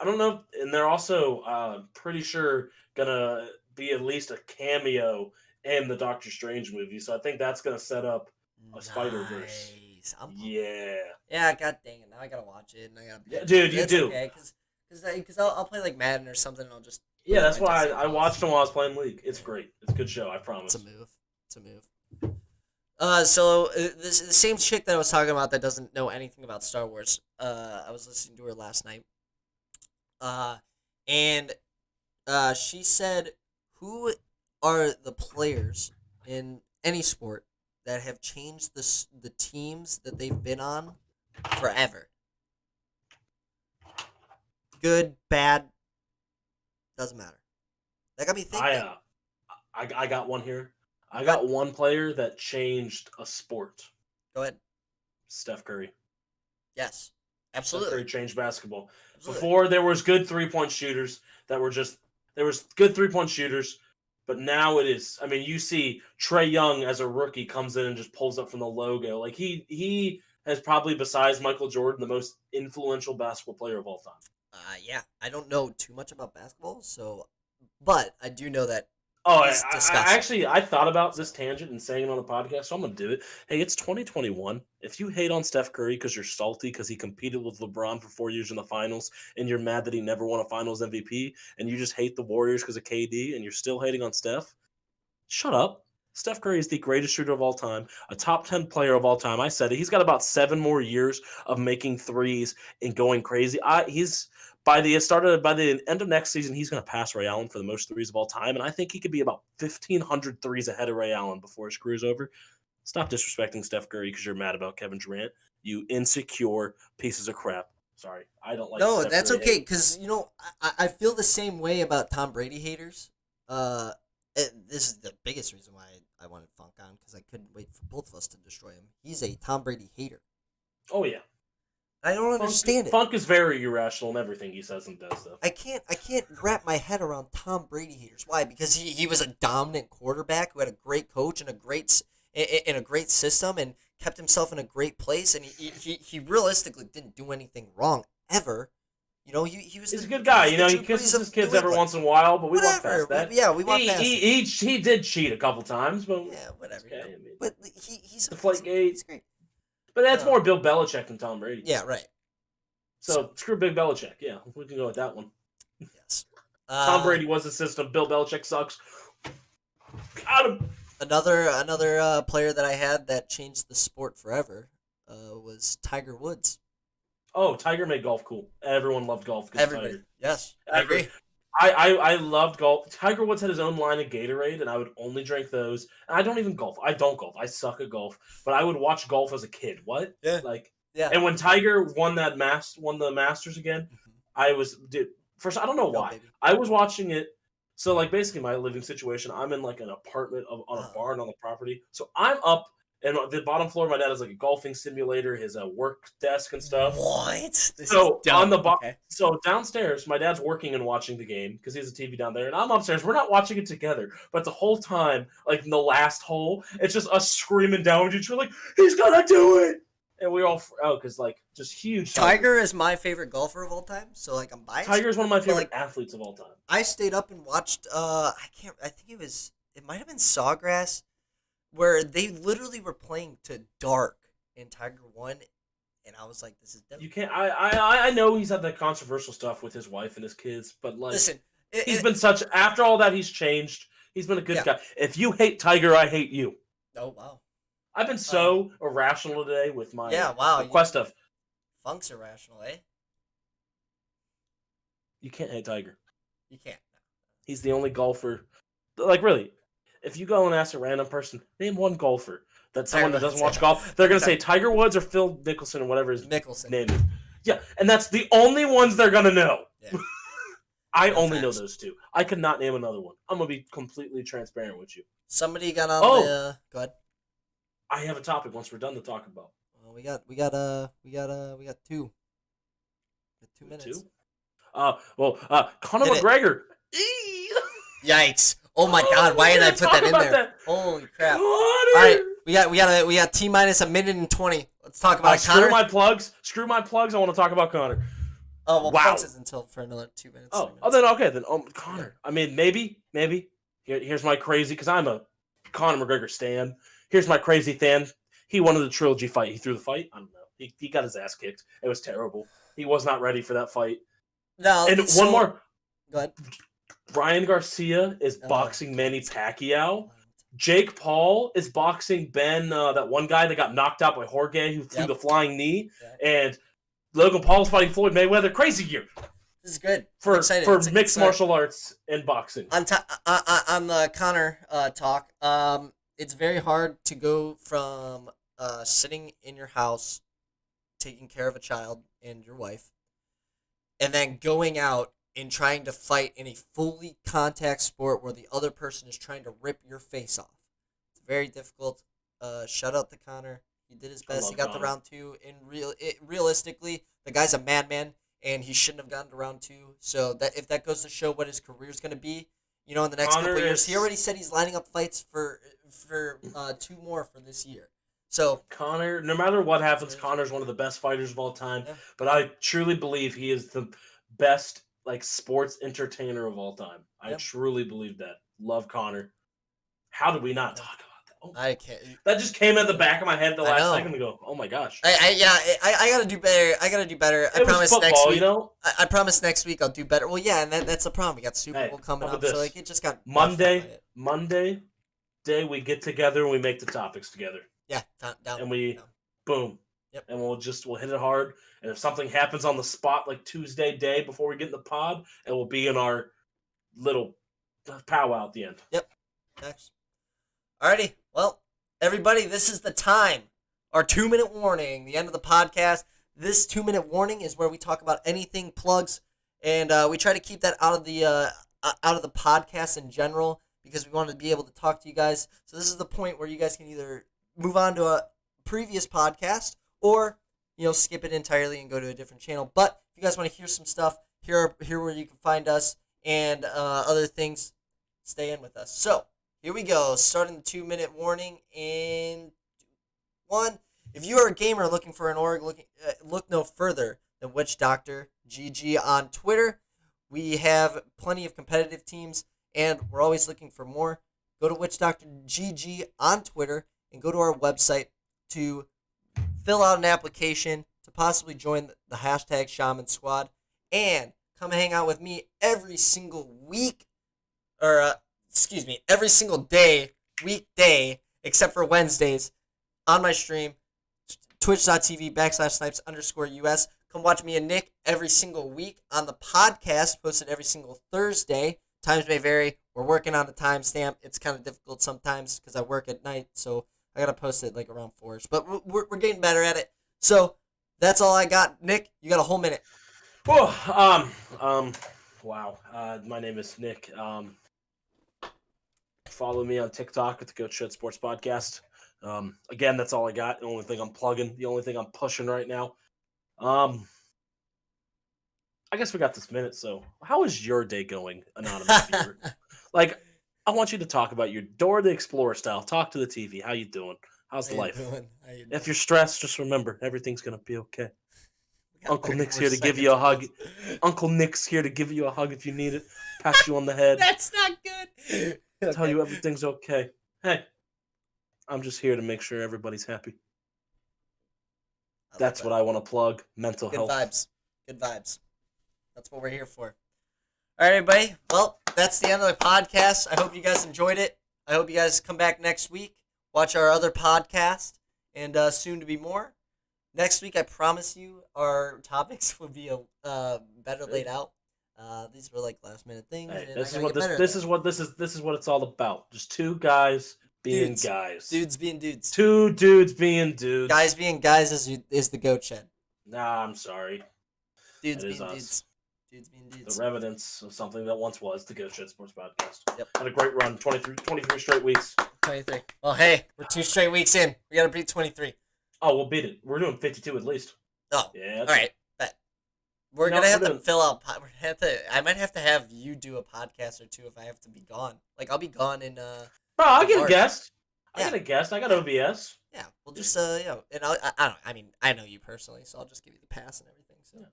I don't know, and they're also pretty sure gonna be at least a cameo in the Doctor Strange movie. So I think that's gonna set up a Spider Verse. Nice. I'm pumped. Yeah, Yeah, god dang it. Now I gotta watch it and I gotta pay. yeah, dude, you It's do. okay, because I'll play like Madden or something and I'll just put Yeah, it on that's my why Disney I Plus. watched them while I was playing League. It's Yeah. great. It's a good show. I It's a promise. move. It's a move. This the same chick that I was talking about that doesn't know anything about Star Wars. I was listening to her last night. And she said, "Who are the players in any sport that have changed the teams that they've been on forever? Good, bad, doesn't matter." That got me thinking. I got one here. I What? got one player that changed a sport. Go ahead. Steph Curry. Yes, Steph Curry absolutely. changed basketball. Absolutely. Before there was good 3-point shooters that were just there was good 3-point shooters, but now it is. I mean, you see Trey Young as a rookie comes in and just pulls up from the logo. Like he has probably, besides Michael Jordan, the most influential basketball player of all time. Yeah, I don't know too much about basketball, but I do know that Oh, he's disgusting. I thought about this So, tangent and saying it on the podcast, so I'm gonna do it. Hey, it's 2021. If you hate on Steph Curry because you're salty because he competed with LeBron for 4 years in the finals, and you're mad that he never won a Finals MVP, and you just hate the Warriors because of KD, and you're still hating on Steph, shut up. Steph Curry is the greatest shooter of all time, a top 10 player of all time. I said it. He's got about 7 more years of making threes and going crazy. He's by the end of next season, he's going to pass Ray Allen for the most threes of all time, and I think he could be about 1,500 threes ahead of Ray Allen before his career's over. Stop disrespecting Steph Curry because you're mad about Kevin Durant. You insecure pieces of crap. Sorry, I don't like no, Steph that's Curry okay, hate. because I feel the same way about Tom Brady haters. This is the biggest reason why I wanted Funk on, because I couldn't wait for both of us to destroy him. He's a Tom Brady hater. Oh yeah, I don't understand it. Funk is very irrational in everything he says and does, though. I can't wrap my head around Tom Brady haters. Why? Because he was a dominant quarterback who had a great coach and a great system and kept himself in a great place, and he realistically didn't do anything wrong ever. He was He's the, a good he guy. was You the know, he Drew kisses Brees of his kids New every England. once in a while, but we walk Whatever. past that. We walk past it. He did cheat a couple times, but Yeah, whatever. okay. I mean, But he's Deflategate. great. But that's more Bill Belichick than Tom Brady. Yeah, right. So screw Big Belichick. Yeah, we can go with that one. Yes. Tom Brady was the system. Bill Belichick sucks. Got him. Another player that I had that changed the sport forever was Tiger Woods. Oh, Tiger made golf cool. Everyone loved golf because Everybody. Tiger. Yes, I agree. I loved golf. Tiger Woods had his own line of Gatorade, and I would only drink those. And I don't even golf. I don't golf. I suck at golf. But I would watch golf as a kid. What? Yeah. Yeah. And when Tiger won the Masters again, first I don't know Go, why. baby. I was watching it. So like basically my living situation, I'm in like an apartment on a barn on the property. So I'm up. And the bottom floor, my dad has like a golfing simulator, his work desk and stuff. What? So on the so downstairs, my dad's working and watching the game because he has a TV down there, and I'm upstairs. We're not watching it together, but the whole time, like in the last hole, it's just us screaming down at each other, like he's gonna do it, and we all because like just huge. Tiger is my favorite golfer of all time, so like I'm biased. Tiger is one of my favorite athletes of all time. I stayed up and watched. I think it might have been Sawgrass, where they literally were playing to dark and Tiger won, and I was like, "This is dead." You can't. I know he's had that controversial stuff with his wife and his kids, but like, listen, he's been such. After all that, he's changed. He's been a good guy. If you hate Tiger, I hate you. Oh wow! I've been so irrational today with my request of Funk's irrational, eh? You can't hate Tiger. You can't. He's the only golfer. Like really. If you go and ask a random person, name one golfer that someone that doesn't watch golf, they're going to say Tiger Woods or Phil Mickelson or whatever his name is. Yeah, and that's the only ones they're going to know. Yeah. I only know those two. I could not name another one. I'm going to be completely transparent with you. Somebody got on the... Go ahead. I have a topic once we're done to talk about. Well, we got 2. 2 minutes. 2? Conor McGregor. Yikes. Oh my God! Why did I put that in there? Holy crap! All right, we got T-minus a minute and 20. Let's talk about Conor. Screw my plugs. I want to talk about Conor. Oh well, Wow. Punks is until for another 2 minutes. Oh, 3 minutes. then okay, then Connor. I mean, maybe. Here's my crazy, because I'm a Conor McGregor stan. Here's my crazy fan. He wanted the trilogy fight. He threw the fight. I don't know. He got his ass kicked. It was terrible. He was not ready for that fight. No, And one more. Go ahead. Ryan Garcia is boxing Manny Pacquiao. Jake Paul is boxing that one guy that got knocked out by Jorge who threw the flying knee. Yeah. And Logan Paul's fighting Floyd Mayweather. Crazy year. This is good. For mixed martial arts and boxing. On the Connor talk, it's very hard to go from sitting in your house, taking care of a child and your wife, and then going out and trying to fight in a fully contact sport where the other person is trying to rip your face off. It's very difficult. Shout out to Connor. He did his best. He got to round 2. Realistically, the guy's a madman, and he shouldn't have gotten to round 2. So that if that goes to show what his career is going to be, in the next couple of years, he already said he's lining up fights for 2 more for this year. So Connor, no matter what happens, Connor's one of the best fighters of all time. Yeah. But I truly believe he is the best sports entertainer of all time. I truly believe that. Love Connor. How did we not talk about that? Oh, I can't. That just came at the back of my head the last second ago. Oh my gosh. I gotta do better. I promise football, next week. I promise next week I'll do better. Well, yeah, and that's the problem. We got Super Bowl coming up, so it just got Monday day we get together and we make the topics together. Yeah, down. And we boom. Yep. And we'll hit it hard. And if something happens on the spot like Tuesday day before we get in the pod, it will be in our little powwow at the end. Yep. Thanks. Alrighty. Well, everybody, this is the time. Our 2-minute warning, the end of the podcast. This 2-minute warning is where we talk about anything plugs, and we try to keep that out of the podcast in general because we want to be able to talk to you guys. So this is the point where you guys can either move on to a previous podcast or skip it entirely and go to a different channel. But if you guys want to hear some stuff, here where you can find us and other things, stay in with us. So here we go, starting the 2-minute warning in 1. If you are a gamer looking for an org, look no further than Witch Doctor GG on Twitter. We have plenty of competitive teams, and we're always looking for more. Go to Witch Doctor GG on Twitter and go to our website to fill out an application to possibly join the hashtag Shaman Squad, and come hang out with me every single week, every single day, weekday, except for Wednesdays, on my stream, twitch.tv/snipes_US. Come watch me and Nick every single week on the podcast, posted every single Thursday. Times may vary. We're working on the timestamp. It's kind of difficult sometimes because I work at night, so I got to post it around 4-ish. But we're getting better at it. So that's all I got. Nick, you got a whole minute. Wow. My name is Nick. Follow me on TikTok at the Goat Shit Sports Podcast. Again, that's all I got. The only thing I'm plugging, the only thing I'm pushing right now. I guess we got this minute, so how is your day going, anonymous viewer? I want you to talk about your Dora the Explorer style. Talk to the TV. How you doing? How's life? If you're stressed, just remember, everything's going to be okay. Uncle Nick's here to give you a hug. Uncle Nick's here to give you a hug if you need it. Pat you on the head. That's not good. Tell you everything's okay. Hey, I'm just here to make sure everybody's happy. That's what I want to plug. Mental health. Good vibes. That's what we're here for. All right, everybody. Well, that's the end of the podcast. I hope you guys enjoyed it. I hope you guys come back next week. Watch our other podcast, and soon to be more. Next week, I promise you, our topics will be better laid out. These were last minute things. Hey, this is what it's all about. Just two guys being guys. Dudes being dudes. Two dudes being dudes. Guys being guys is the goat shed. Nah, I'm sorry. Dudes being dudes. Dudes being dudes. The remnants of something that once was the Goat Shed Sports Podcast. Yep. Had a great run. 23 straight weeks. 23. Well, hey, we're 2 straight weeks in. We got to beat 23. Oh, we'll beat it. We're doing 52 at least. Oh. Yeah. All right. Bet. We're going to have to fill out... I might have to have you do a podcast or two if I have to be gone. I'll be gone in... Bro, I'll get a guest. I got a guest. I got OBS. Yeah. We'll just, and I know you personally, so I'll just give you the pass and everything. So. Yeah.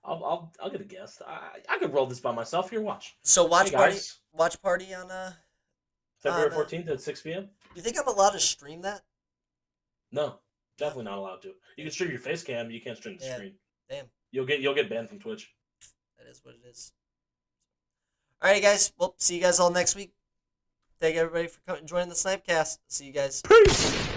I'll get a guest. I could roll this by myself. Here, watch. So Hey guys, watch party on February 14th at 6 p.m. You think I'm allowed to stream that? No, definitely not allowed to. You can stream your face cam, you can't stream the screen. Damn. You'll get banned from Twitch. That is what it is. Alrighty, guys. Well, see you guys all next week. Thank everybody for joining the Snipecast. See you guys. Peace.